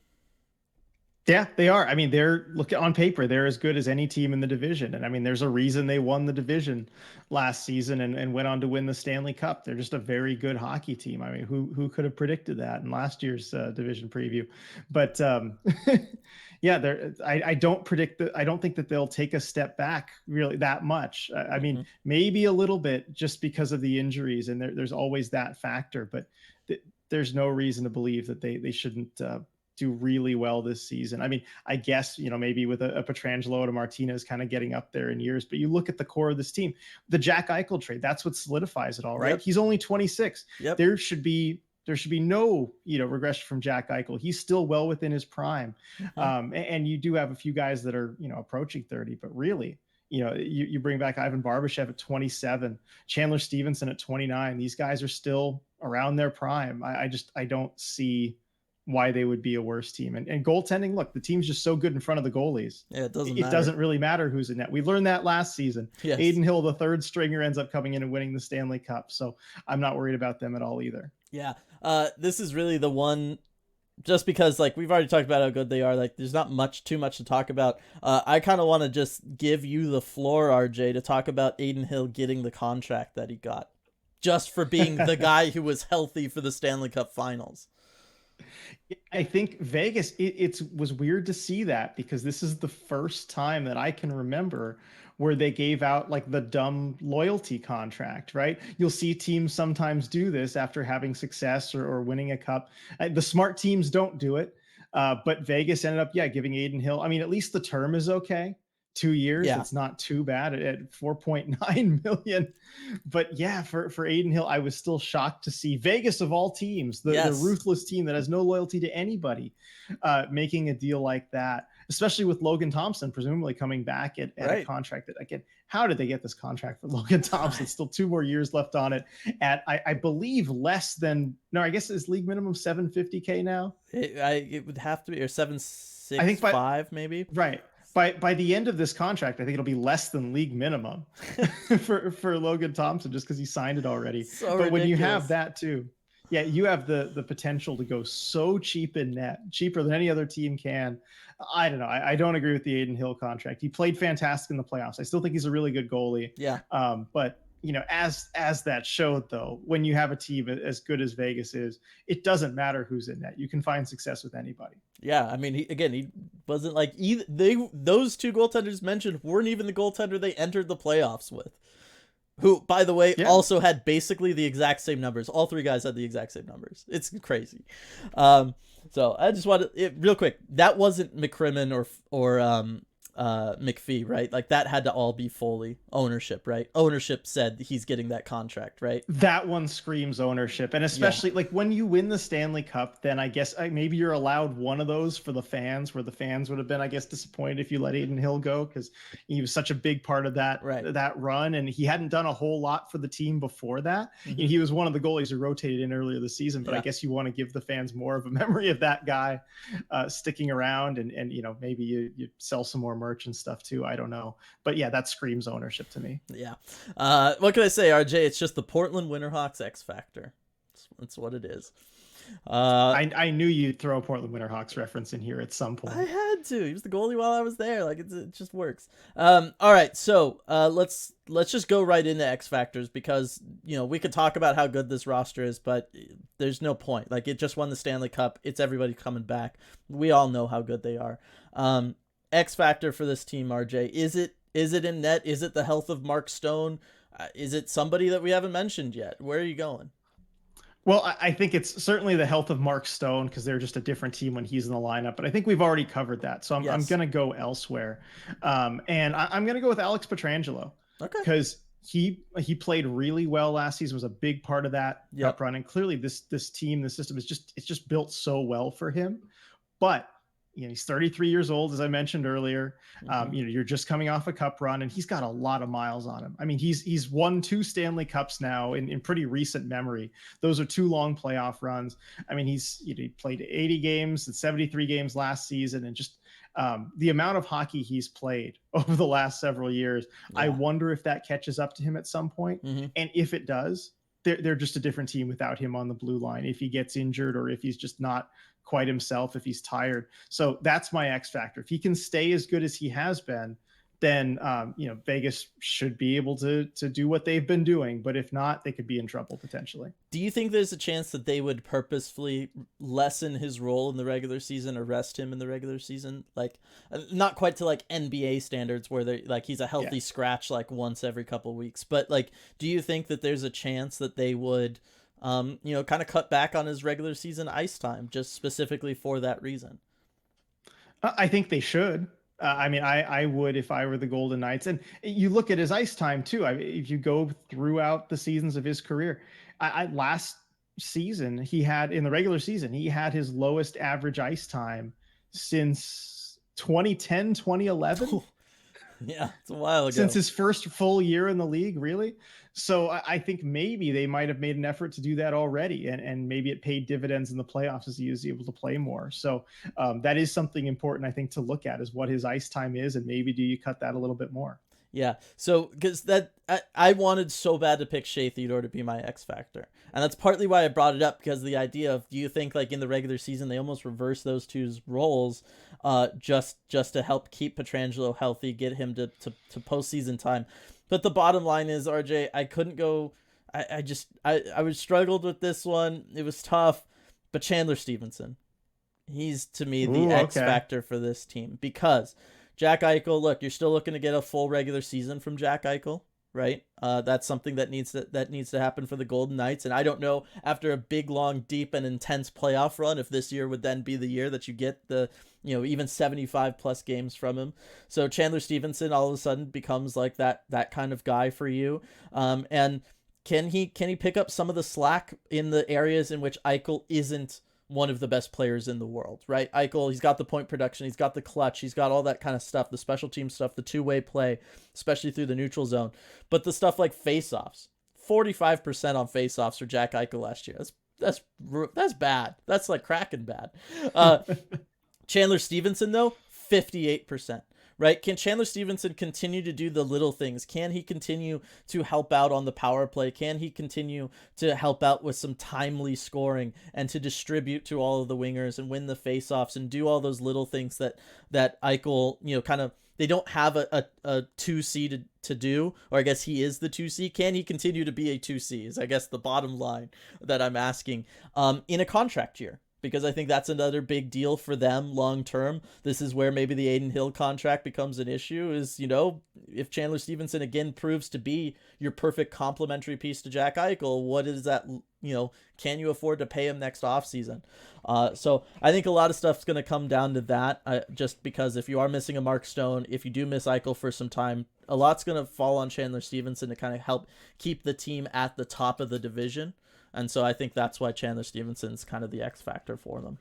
Yeah, they are. I mean, on paper, they're as good as any team in the division. And I mean, there's a reason they won the division last season and went on to win the Stanley Cup. They're just a very good hockey team. I mean, who could have predicted that in last year's division preview? But I don't think that they'll take a step back really that much. I mean, maybe a little bit just because of the injuries, and there's always that factor. But there's no reason to believe that they shouldn't do really well this season. I mean, I guess, maybe with a Pietrangelo and a Martinez kind of getting up there in years, but you look at the core of this team, the Jack Eichel trade, that's what solidifies it all, right? Yep. He's only 26. Yep. There should be no, regression from Jack Eichel. He's still well within his prime. And you do have a few guys that are, approaching 30, but really, you bring back Ivan Barbashev at 27, Chandler Stevenson at 29. These guys are still around their prime. I don't see why they would be a worse team. And goaltending, look, the team's just so good in front of the goalies. Yeah, it doesn't really matter who's in net. We learned that last season. Yes. Adin Hill, the third stringer, ends up coming in and winning the Stanley Cup. So I'm not worried about them at all either. Yeah. This is really the one, just because we've already talked about how good they are. There's not too much to talk about. I kind of want to just give you the floor, RJ, to talk about Adin Hill getting the contract that he got just for being the guy who was healthy for the Stanley Cup Finals. I think Vegas, it was weird to see that, because this is the first time that I can remember where they gave out the dumb loyalty contract, right? You'll see teams sometimes do this after having success or winning a cup. The smart teams don't do it, but Vegas ended up, giving Adin Hill. I mean, at least the term is okay. 2 years. Yeah. It's not too bad at $4.9 million. But for Adin Hill, I was still shocked to see Vegas, of all teams, the ruthless team that has no loyalty to anybody, making a deal like that. especially with Logan Thompson presumably coming back at a Right. contract that, again, how did they get this contract for Logan Thompson? Still 2 more years left on it at, I believe, less than, no, I guess is league minimum 750K now. It would have to be, or I think by 765 maybe. right. By the end of this contract, I think it'll be less than league minimum for Logan Thompson, just because he signed it already. So but when you ridiculous. have that too, yeah, you have the potential to go so cheap in net, cheaper than any other team can. I don't know. I don't agree with the Adin Hill contract. He played fantastic in the playoffs. I still think he's a really good goalie. Yeah. But as that showed, though, when you have a team as good as Vegas is, it doesn't matter who's in net. You can find success with anybody. Yeah, I mean, he wasn't like either. Those two goaltenders mentioned weren't even the goaltender they entered the playoffs with. Who, by the way, also had basically the exact same numbers. All three guys had the exact same numbers. It's crazy. So I just wanted real quick. That wasn't McCrimmon or McPhee, right? Like that had to all be Foley ownership, right? Ownership said he's getting that contract, right? That one screams ownership, and especially like when you win the Stanley Cup, then I guess maybe you're allowed one of those for the fans, where the fans would have been, I guess, disappointed if you let Adin Hill go, because he was such a big part of that run, and he hadn't done a whole lot for the team before that. Mm-hmm. He was one of the goalies who rotated in earlier this season, but I guess you want to give the fans more of a memory of that guy sticking around, and maybe you sell some more merch and stuff too. I don't know, but yeah, that screams ownership to me. Yeah. What can I say, RJ? It's just the Portland Winterhawks X factor. That's what it is. I knew you'd throw a Portland Winterhawks reference in here at some point. I had to. He was the goalie while I was there. Like it just works. All right, so let's just go right into X factors, because we could talk about how good this roster is, but there's no point. Like it just won the Stanley Cup. It's everybody coming back. We all know how good they are. X factor for this team, RJ. Is it in net? Is it the health of Mark Stone? Is it somebody that we haven't mentioned yet? Where are you going? Well, I think it's certainly the health of Mark Stone, because they're just a different team when he's in the lineup. But I think we've already covered that. So I'm going to go elsewhere. And I'm going to go with Alex Pietrangelo. Okay. Because he played really well last season, was a big part of that cup run. And clearly this team, the system is just built so well for him. But he's 33 years old, as I mentioned earlier. Mm-hmm. You're just coming off a cup run, and he's got a lot of miles on him. I mean, he's won 2 Stanley Cups now in pretty recent memory. Those are 2 long playoff runs. I mean, he played 80 games and 73 games last season, and just the amount of hockey he's played over the last several years. Yeah. I wonder if that catches up to him at some point. Mm-hmm. And if it does, they're just a different team without him on the blue line. If he gets injured, or if he's just not quite himself, if he's tired. So that's my X factor. If he can stay as good as he has been, then Vegas should be able to do what they've been doing. But if not, they could be in trouble potentially. Do you think there's a chance that they would purposefully lessen his role in the regular season, or rest him in the regular season? Like, not quite to like NBA standards where they're like he's a healthy scratch like once every couple of weeks, but like, do you think that there's a chance that they would kind of cut back on his regular season ice time just specifically for that reason? I think they should. I mean, I would if I were the Golden Knights. And you look at his ice time too. If you go throughout the seasons of his career, last season in the regular season, he had his lowest average ice time since 2010, 2011. Yeah, it's a while ago. Since his first full year in the league, really. So I think maybe they might have made an effort to do that already, and maybe it paid dividends in the playoffs as he was able to play more. So that is something important, I think, to look at, is what his ice time is, and maybe do you cut that a little bit more? Yeah, so because I wanted so bad to pick Shea Theodore to be my X factor, and that's partly why I brought it up, because the idea of, do you think like in the regular season they almost reverse those two's roles, just to help keep Pietrangelo healthy, get him to postseason time. But the bottom line is, RJ, I couldn't go. I was struggled with this one. It was tough, but Chandler Stevenson, he's to me the X factor for this team, because Jack Eichel, look, you're still looking to get a full regular season from Jack Eichel, right? That's something that needs to happen for the Golden Knights. And I don't know, after a big, long, deep, and intense playoff run, if this year would then be the year that you get the, even 75 plus games from him. So Chandler Stevenson all of a sudden becomes like that kind of guy for you. And can he pick up some of the slack in the areas in which Eichel isn't one of the best players in the world, right? Eichel, he's got the point production, he's got the clutch, he's got all that kind of stuff, the special team stuff, the two-way play, especially through the neutral zone. But the stuff like face-offs, 45% on face-offs for Jack Eichel last year. That's bad. That's like cracking bad. Chandler Stevenson, though, 58%. Right? Can Chandler Stevenson continue to do the little things? Can he continue to help out on the power play? Can he continue to help out with some timely scoring and to distribute to all of the wingers and win the faceoffs and do all those little things that Eichel, kind of, they don't have a 2C to do, or I guess he is the 2C. Can he continue to be a 2C is, I guess, the bottom line that I'm asking in a contract year. Because I think that's another big deal for them long term. This is where maybe the Adin Hill contract becomes an issue is, if Chandler Stevenson again proves to be your perfect complementary piece to Jack Eichel, what is that, can you afford to pay him next offseason? So I think a lot of stuff's going to come down to that, just because if you are missing a Mark Stone, if you do miss Eichel for some time, a lot's going to fall on Chandler Stevenson to kind of help keep the team at the top of the division. And so I think that's why Chandler Stevenson's kind of the X factor for them.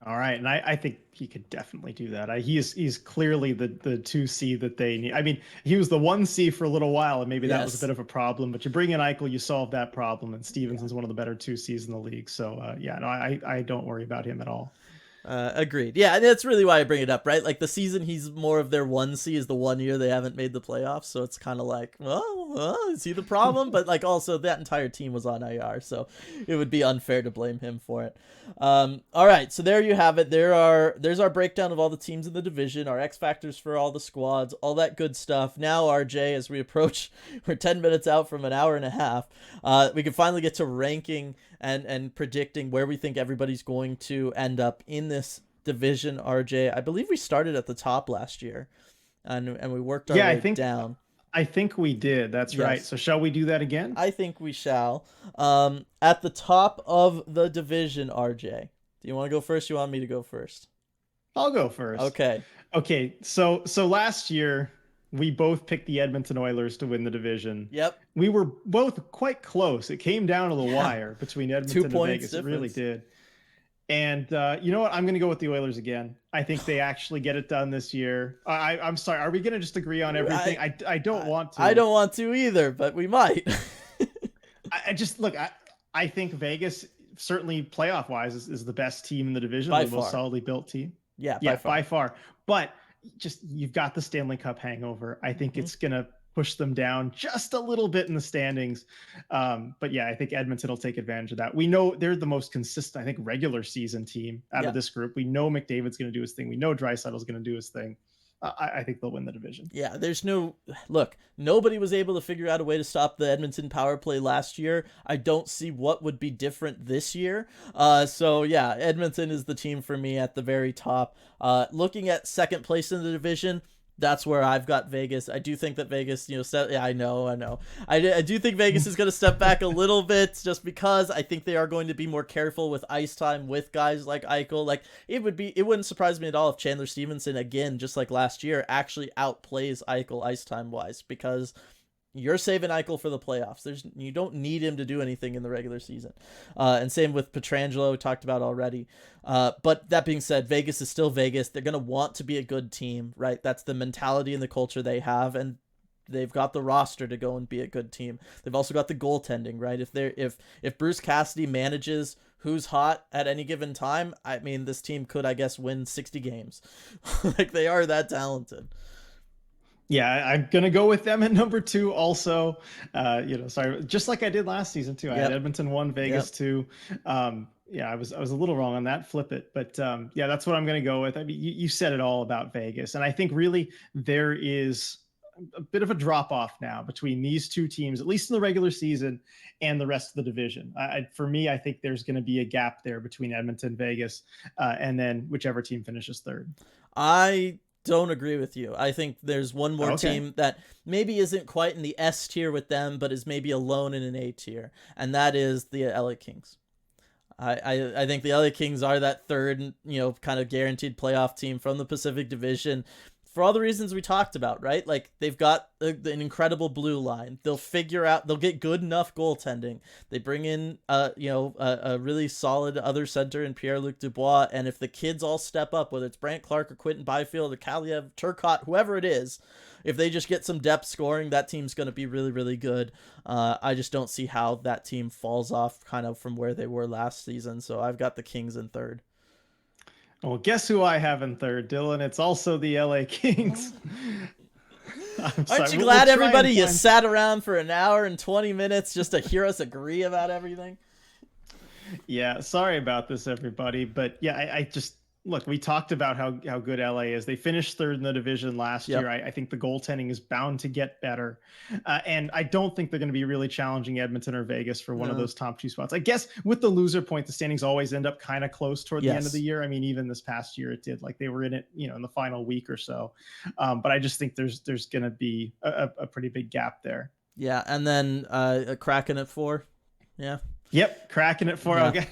All right, and I think he could definitely do that. He's clearly the 2C that they need. I mean, he was the 1C for a little while, and maybe that was a bit of a problem. But you bring in Eichel, you solve that problem, and Stevenson's one of the better 2Cs in the league. So I don't worry about him at all. Agreed. Yeah, and that's really why I bring it up, right? Like the season he's more of their 1C is the 1 year they haven't made the playoffs, so it's kind of like, well, is he the problem? But like also that entire team was on IR, so it would be unfair to blame him for it. All right, so there you have it. There's our breakdown of all the teams in the division, our X factors for all the squads, all that good stuff. Now, RJ, as we approach, we're 10 minutes out from an hour and a half. We can finally get to ranking and predicting where we think everybody's going to end up in this division, RJ. I believe we started at the top last year and we worked our way down. I think we did. That's right. So shall we do that again? I think we shall. At the top of the division, RJ, do you want to go first? You want me to go first? I'll go first. Okay. So last year we both picked the Edmonton Oilers to win the division. Yep. We were both quite close. It came down to the wire between Edmonton and Vegas. Difference. It really did. And you know what? I'm going to go with the Oilers again. I think they actually get it done this year. I'm sorry. Are we going to just agree on everything? I don't want to. I don't want to either, but we might. I think Vegas, certainly playoff wise, is the best team in the division. By the far. most solidly built team. Yeah, by far. But just you've got the Stanley Cup hangover. I think it's going to push them down just a little bit in the standings. But yeah, I think Edmonton will take advantage of that. We know they're the most consistent, I think, regular season team out of this group. We know McDavid's going to do his thing. We know Draisaitl's going to do his thing. I think they'll win the division. Yeah, nobody was able to figure out a way to stop the Edmonton power play last year. I don't see what would be different this year. So yeah, Edmonton is the team for me at the very top. Looking at second place in the division, that's where I've got Vegas. I do think that Vegas, I know. I do think Vegas is going to step back a little bit just because I think they are going to be more careful with ice time with guys like Eichel. Like it wouldn't surprise me at all if Chandler Stevenson, again, just like last year, actually outplays Eichel ice time wise, because you're saving Eichel for the playoffs. You don't need him to do anything in the regular season. And same with Pietrangelo, we talked about already. But that being said, Vegas is still Vegas. They're going to want to be a good team, right? That's the mentality and the culture they have. And they've got the roster to go and be a good team. They've also got the goaltending, right? If Bruce Cassidy manages who's hot at any given time, I mean, this team could, I guess, win 60 games. Like they are that talented. Yeah, I'm going to go with them at number 2 also. Sorry, just like I did last season too. I had Edmonton 1, Vegas 2. I was a little wrong on that. Flip it. But that's what I'm going to go with. I mean, you said it all about Vegas. And I think really there is a bit of a drop off now between these two teams, at least in the regular season, and the rest of the division. For me, I think there's going to be a gap there between Edmonton, Vegas, and then whichever team finishes third. I don't agree with you. I think there's one more team that maybe isn't quite in the S tier with them, but is maybe alone in an A tier, and that is the LA Kings. I think the LA Kings are that third, kind of guaranteed playoff team from the Pacific Division. for all the reasons we talked about, right? Like they've got an incredible blue line. They'll get good enough goaltending. They bring in, a really solid other center in Pierre-Luc Dubois. And if the kids all step up, whether it's Brant Clark or Quentin Byfield or Kaliev, Turcotte, whoever it is, if they just get some depth scoring, that team's going to be really, really good. I just don't see how that team falls off kind of from where they were last season. So I've got the Kings in third. Well, guess who I have in third, Dylan? It's also the LA Kings. Aren't you glad, everybody, you sat around for an hour and 20 minutes just to hear us agree about everything? Yeah, sorry about this, everybody. But yeah, I just... Look, we talked about how good LA is. They finished third in the division last year. I think the goaltending is bound to get better. And I don't think they're going to be really challenging Edmonton or Vegas for one of those top 2 spots. I guess with the loser point, the standings always end up kind of close toward the end of the year. I mean, even this past year it did. Like they were in it, in the final week or so. But I just think there's going to be a pretty big gap there. Yeah, and then a Kraken at 4. Yeah. Yep, Kraken at 4. Yeah. Okay.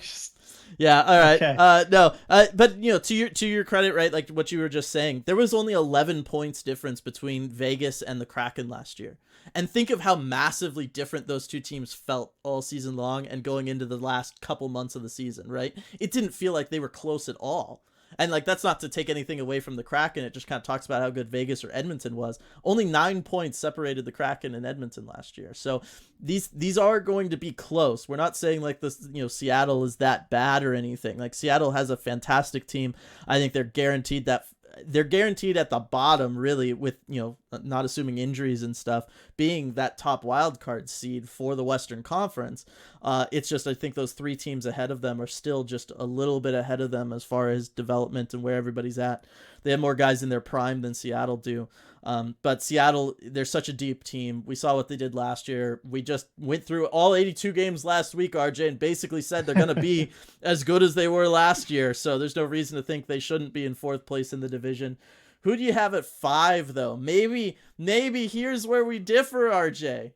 Yeah. All right. Okay. But to your credit, right? Like what you were just saying, there was only 11 points difference between Vegas and the Kraken last year. And think of how massively different those two teams felt all season long and going into the last couple months of the season, right? It didn't feel like they were close at all. And like, that's not to take anything away from the Kraken. It just kind of talks about how good Vegas or Edmonton was. Only 9 points separated the Kraken and Edmonton last year. So these are going to be close. We're not saying like this, Seattle is that bad or anything. Like Seattle has a fantastic team. I think they're guaranteed at the bottom, really, with, not assuming injuries and stuff, being that top wild card seed for the Western Conference. It's just, I think those 3 teams ahead of them are still just a little bit ahead of them as far as development and where everybody's at. They have more guys in their prime than Seattle do. But Seattle, they're such a deep team. We saw what they did last year. We just went through all 82 games last week, RJ, and basically said they're going to be as good as they were last year. So there's no reason to think they shouldn't be in 4th place in the division. Who do you have at 5, though? Maybe here's where we differ, RJ.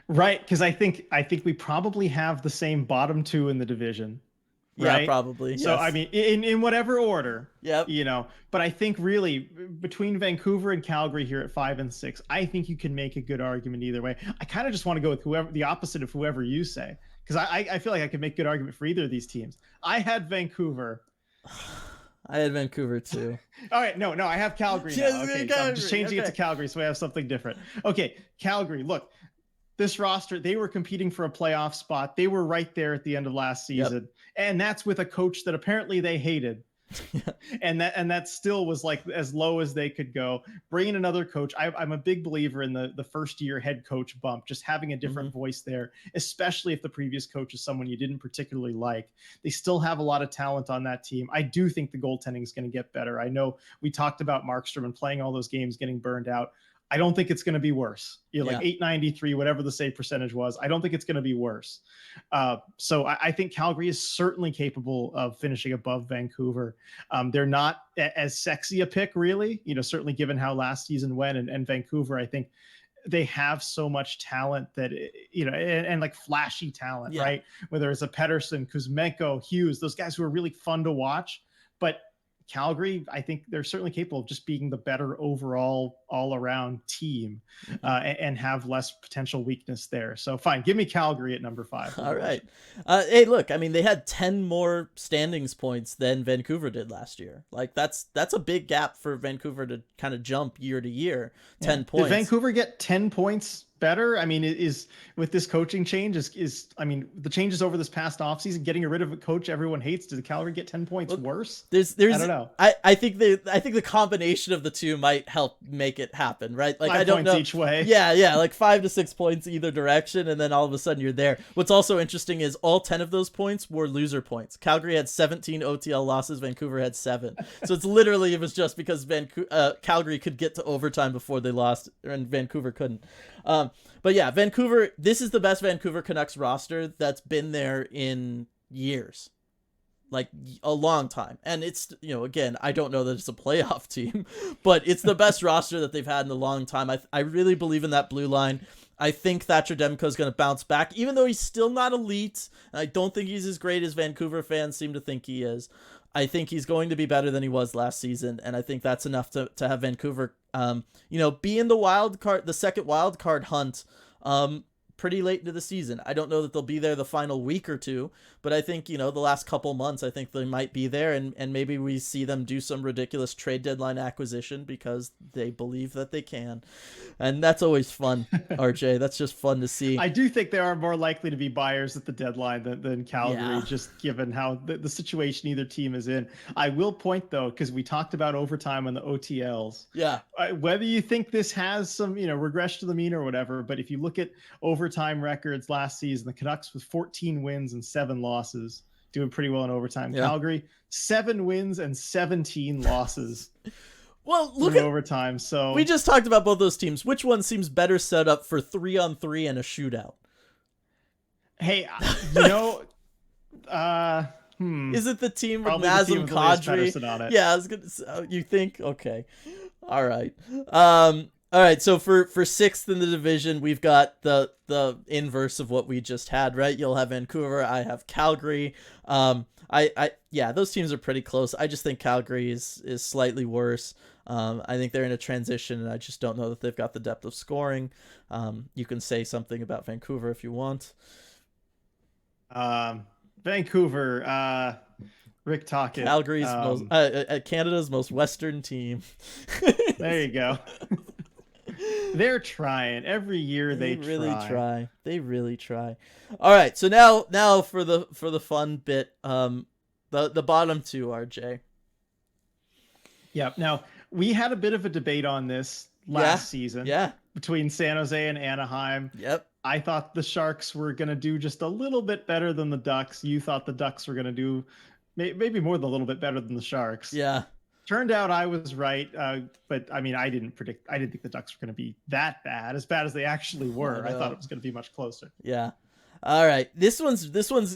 Right, because I think we probably have the same bottom 2 in the division. Right? Yeah, probably. So, yes. I mean, in whatever order, yep. But I think really between Vancouver and Calgary here at 5 and 6, I think you can make a good argument either way. I kind of just want to go with the opposite of whoever you say, because I feel like I could make a good argument for either of these teams. I had Vancouver. I had Vancouver too. All right, no, I have Calgary now. Okay, Calgary. I'm just changing it to Calgary so I have something different. Okay, Calgary, look. This roster, they were competing for a playoff spot. They were right there at the end of last season. Yep. And that's with a coach that apparently they hated. and that still was like as low as they could go. Bringing another coach. I'm a big believer in the first year head coach bump, just having a different voice there, especially if the previous coach is someone you didn't particularly like. They still have a lot of talent on that team. I do think the goaltending is going to get better. I know we talked about Markstrom and playing all those games, getting burned out. I don't think it's going to be worse. Like 893, whatever the save percentage was. I don't think it's going to be worse. So I think Calgary is certainly capable of finishing above Vancouver. They're not as sexy a pick, really, certainly given how last season went. And Vancouver, I think they have so much talent that, and like flashy talent, right? Whether it's a Pettersson, Kuzmenko, Hughes, those guys who are really fun to watch. But Calgary, I think they're certainly capable of just being the better overall all-around team and have less potential weakness there. So fine, give me Calgary at number 5. All right. Hey, look, I mean, they had 10 more standings points than Vancouver did last year. Like that's a big gap for Vancouver to kind of jump year to year. 10 points. Did Vancouver get 10 points better? I mean, is with this coaching change I mean, the changes over this past offseason, getting rid of a coach everyone hates, did the Calgary get 10 points worse? There's I don't know. I think the combination of the two might help make it happen, right? Like 5 I don't points know each way. Yeah, like 5 to 6 points either direction, and then all of a sudden you're there. What's also interesting is all 10 of those points were loser points. Calgary had 17 OTL losses, Vancouver had 7. So it's literally, it was just because Calgary could get to overtime before they lost, and Vancouver couldn't. But yeah, Vancouver, this is the best Vancouver Canucks roster that's been there in years. Like a long time. And it's, again, I don't know that it's a playoff team, but it's the best roster that they've had in a long time. I really believe in that blue line. I think Thatcher Demko is going to bounce back, even though he's still not elite. And I don't think he's as great as Vancouver fans seem to think he is. I think he's going to be better than he was last season, and I think that's enough to have Vancouver, be in the second wild card hunt, pretty late into the season. I don't know that they'll be there the final week or two, but I think, the last couple months, I think they might be there, and maybe we see them do some ridiculous trade deadline acquisition because they believe that they can. And that's always fun, RJ. That's just fun to see. I do think they are more likely to be buyers at the deadline than Calgary, just given how the situation either team is in. I will point, though, because we talked about overtime on the OTLs. Yeah. Whether you think this has some, regression to the mean or whatever, but if you look at overtime records last season, the Canucks with 14 wins and 7 losses, doing pretty well in overtime. Yeah. Calgary, 7 wins and 17 losses. Well, look at overtime. So we just talked about both those teams. Which one seems better set up for 3-on-3 and a shootout? Hey, is it the team with Nazem Kadri? Yeah, I was gonna. You think? Okay, all right. All right. So for 6th in the division, we've got the inverse of what we just had, right? You'll have Vancouver. I have Calgary. Those teams are pretty close. I just think Calgary is slightly worse. I think they're in a transition, and I just don't know that they've got the depth of scoring. You can say something about Vancouver if you want. Vancouver, Rick Tocchet. Calgary's Canada's most Western team. There you go. They're trying every year. They really try. They really try. All right. So now for the fun bit, the bottom 2, RJ. Yep. Now we had a bit of a debate on this last season. Yeah. Between San Jose and Anaheim. Yep. I thought the Sharks were going to do just a little bit better than the Ducks. You thought the Ducks were going to do maybe more than a little bit better than the Sharks. Yeah. Turned out I was right, but I mean, I didn't think the Ducks were going to be that bad as they actually were. I thought it was going to be much closer. Yeah. All right. This one's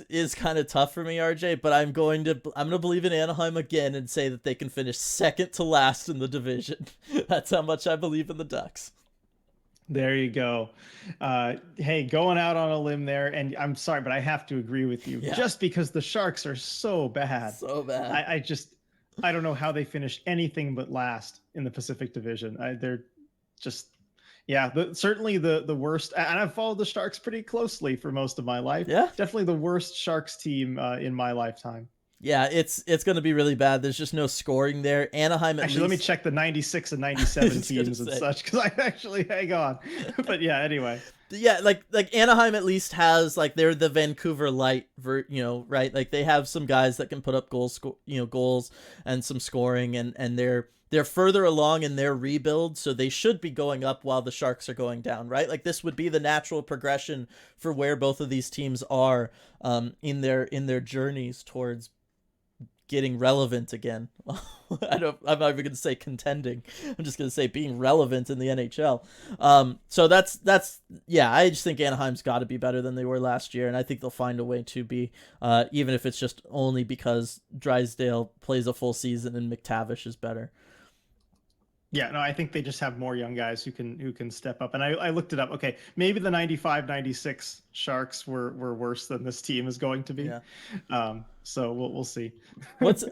is kind of tough for me, RJ, but I'm going to believe in Anaheim again and say that they can finish second to last in the division. That's how much I believe in the Ducks. There you go. Hey, going out on a limb there, and I'm sorry, but I have to agree with you. Yeah. Just because the Sharks are so bad. So bad. I don't know how they finish anything but last in the Pacific Division. They're just, certainly the worst. And I've followed the Sharks pretty closely for most of my life. Yeah, definitely the worst Sharks team in my lifetime. Yeah, it's going to be really bad. There's just no scoring there. Anaheim actually, let me check the 96 and 97 teams and such, because I actually hang on. But yeah, anyway. Yeah, like Anaheim at least has, like, they're the Vancouver light, right? Like they have some guys that can put up goals and some scoring, and they're further along in their rebuild, so they should be going up while the Sharks are going down, right? Like this would be the natural progression for where both of these teams are in their journeys towards getting relevant again. I'm not even going to say contending. I'm just going to say being relevant in the NHL. So that's I just think Anaheim's got to be better than they were last year, and I think they'll find a way to be, even if it's just only because Drysdale plays a full season and McTavish is better. Yeah, no, I think they just have more young guys who can step up. And I looked it up. Okay, maybe the 95-96 Sharks were worse than this team is going to be. Yeah. So we'll see.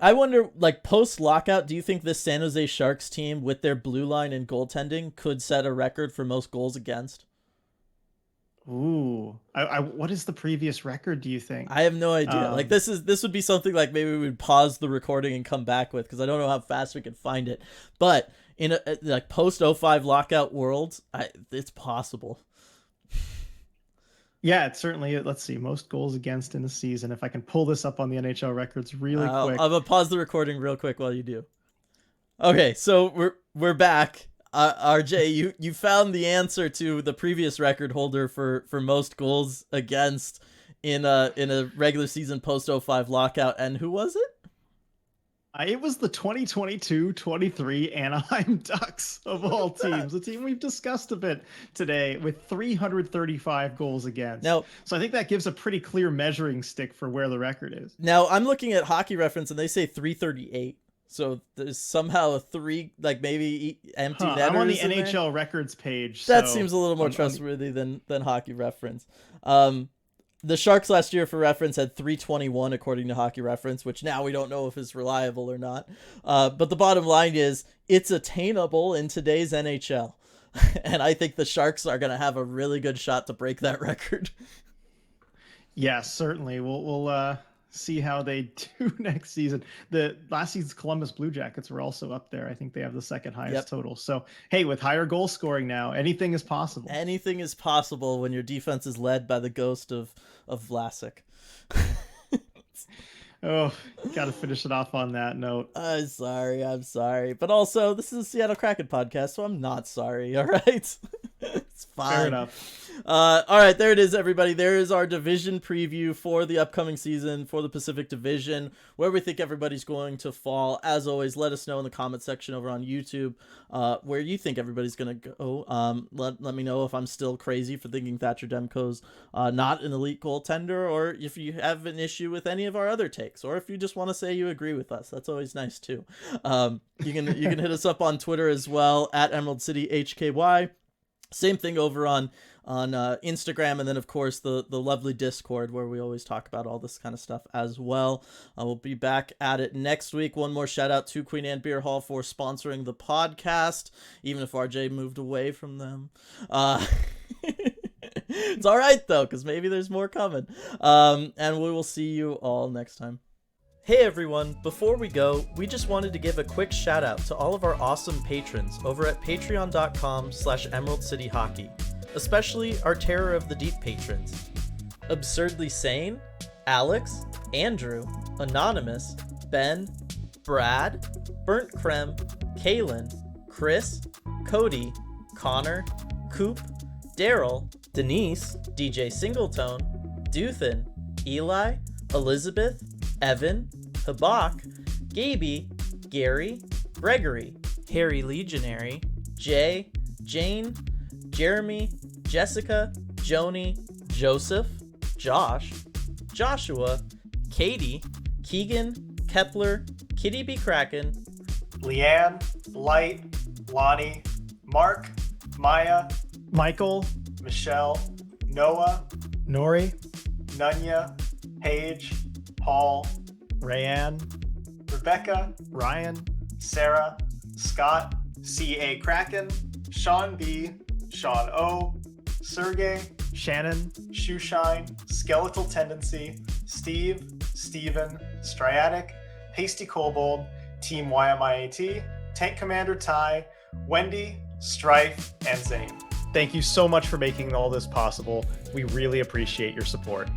I wonder, like, post-lockout, do you think this San Jose Sharks team, with their blue line and goaltending, could set a record for most goals against? Ooh, what is the previous record, do you think? I have no idea. Like this would be something like maybe we would pause the recording and come back with, because I don't know how fast we could find it. But in a like post 05 lockout world, it's possible. Yeah, it certainly. Let's see, most goals against in a season. If I can pull this up on the NHL records really quick. I'm gonna pause the recording real quick while you do. Okay, so we're back. RJ, you found the answer to the previous record holder for most goals against in a regular season post 05 lockout, and who was it? It was the 2022-23 Anaheim Ducks of all teams, a team we've discussed a bit today, with 335 goals against. Now, so I think that gives a pretty clear measuring stick for where the record is. Now, I'm looking at Hockey Reference, and they say 338. So there's somehow a 3, like maybe empty netters. I'm on the NHL records page. That seems a little more trustworthy than Hockey Reference. The Sharks last year, for reference, had 321 according to Hockey Reference, which now we don't know if is reliable or not. But the bottom line is it's attainable in today's NHL. And I think the Sharks are going to have a really good shot to break that record. Yeah, certainly. We'll see how they do next season. The last season's Columbus Blue Jackets were also up there. I think they have the second highest total. So, hey, with higher goal scoring now, anything is possible. Anything is possible when your defense is led by the ghost of Vlasic. Oh, got to finish it off on that note. I'm sorry. But also, this is a Seattle Kraken podcast, so I'm not sorry, all right? It's fine. Fair enough. All right, there it is, everybody. There is our division preview for the upcoming season for the Pacific Division, where we think everybody's going to fall. As always, let us know in the comment section over on YouTube where you think everybody's going to go. Let me know if I'm still crazy for thinking Thatcher Demko's not an elite goaltender, or if you have an issue with any of our other takes, or if you just want to say you agree with us. That's always nice, too. You can hit us up on Twitter as well, at Emerald City HKY. Same thing over on Instagram, and then of course the lovely Discord where we always talk about all this kind of stuff as well. We'll be back at it next week. One more shout out to Queen Anne Beer Hall for sponsoring the podcast, even if RJ moved away from them. It's all right though, because maybe there's more coming. And we will see you all next time. Hey everyone, before we go, we just wanted to give a quick shout out to all of our awesome patrons over at patreon.com/Emerald City Hockey, especially our Terror of the Deep patrons. Absurdly Sane, Alex, Andrew, Anonymous, Ben, Brad, Burnt Creme, Kaylin, Chris, Cody, Connor, Coop, Daryl, Denise, DJ Singletone, Duthin, Eli, Elizabeth, Evan, Habak, Gaby, Gary, Gregory, Harry Legionary, Jay, Jane, Jeremy, Jessica, Joni, Joseph, Josh, Joshua, Katie, Keegan, Kepler, Kitty B. Kraken, Leanne, Light, Lonnie, Mark, Maya, Michael, Michelle, Noah, Nori, Nunya, Paige, Paul, Rayanne, Rebecca, Ryan, Sarah, Scott, C.A. Kraken, Sean B., Sean O., Sergey, Shannon, Shoeshine, Skeletal Tendency, Steve, Steven, Striatic, Hasty Kobold, Team YMIAT, Tank Commander Ty, Wendy, Strife, and Zane. thank you so much for making all this possible. We really appreciate your support.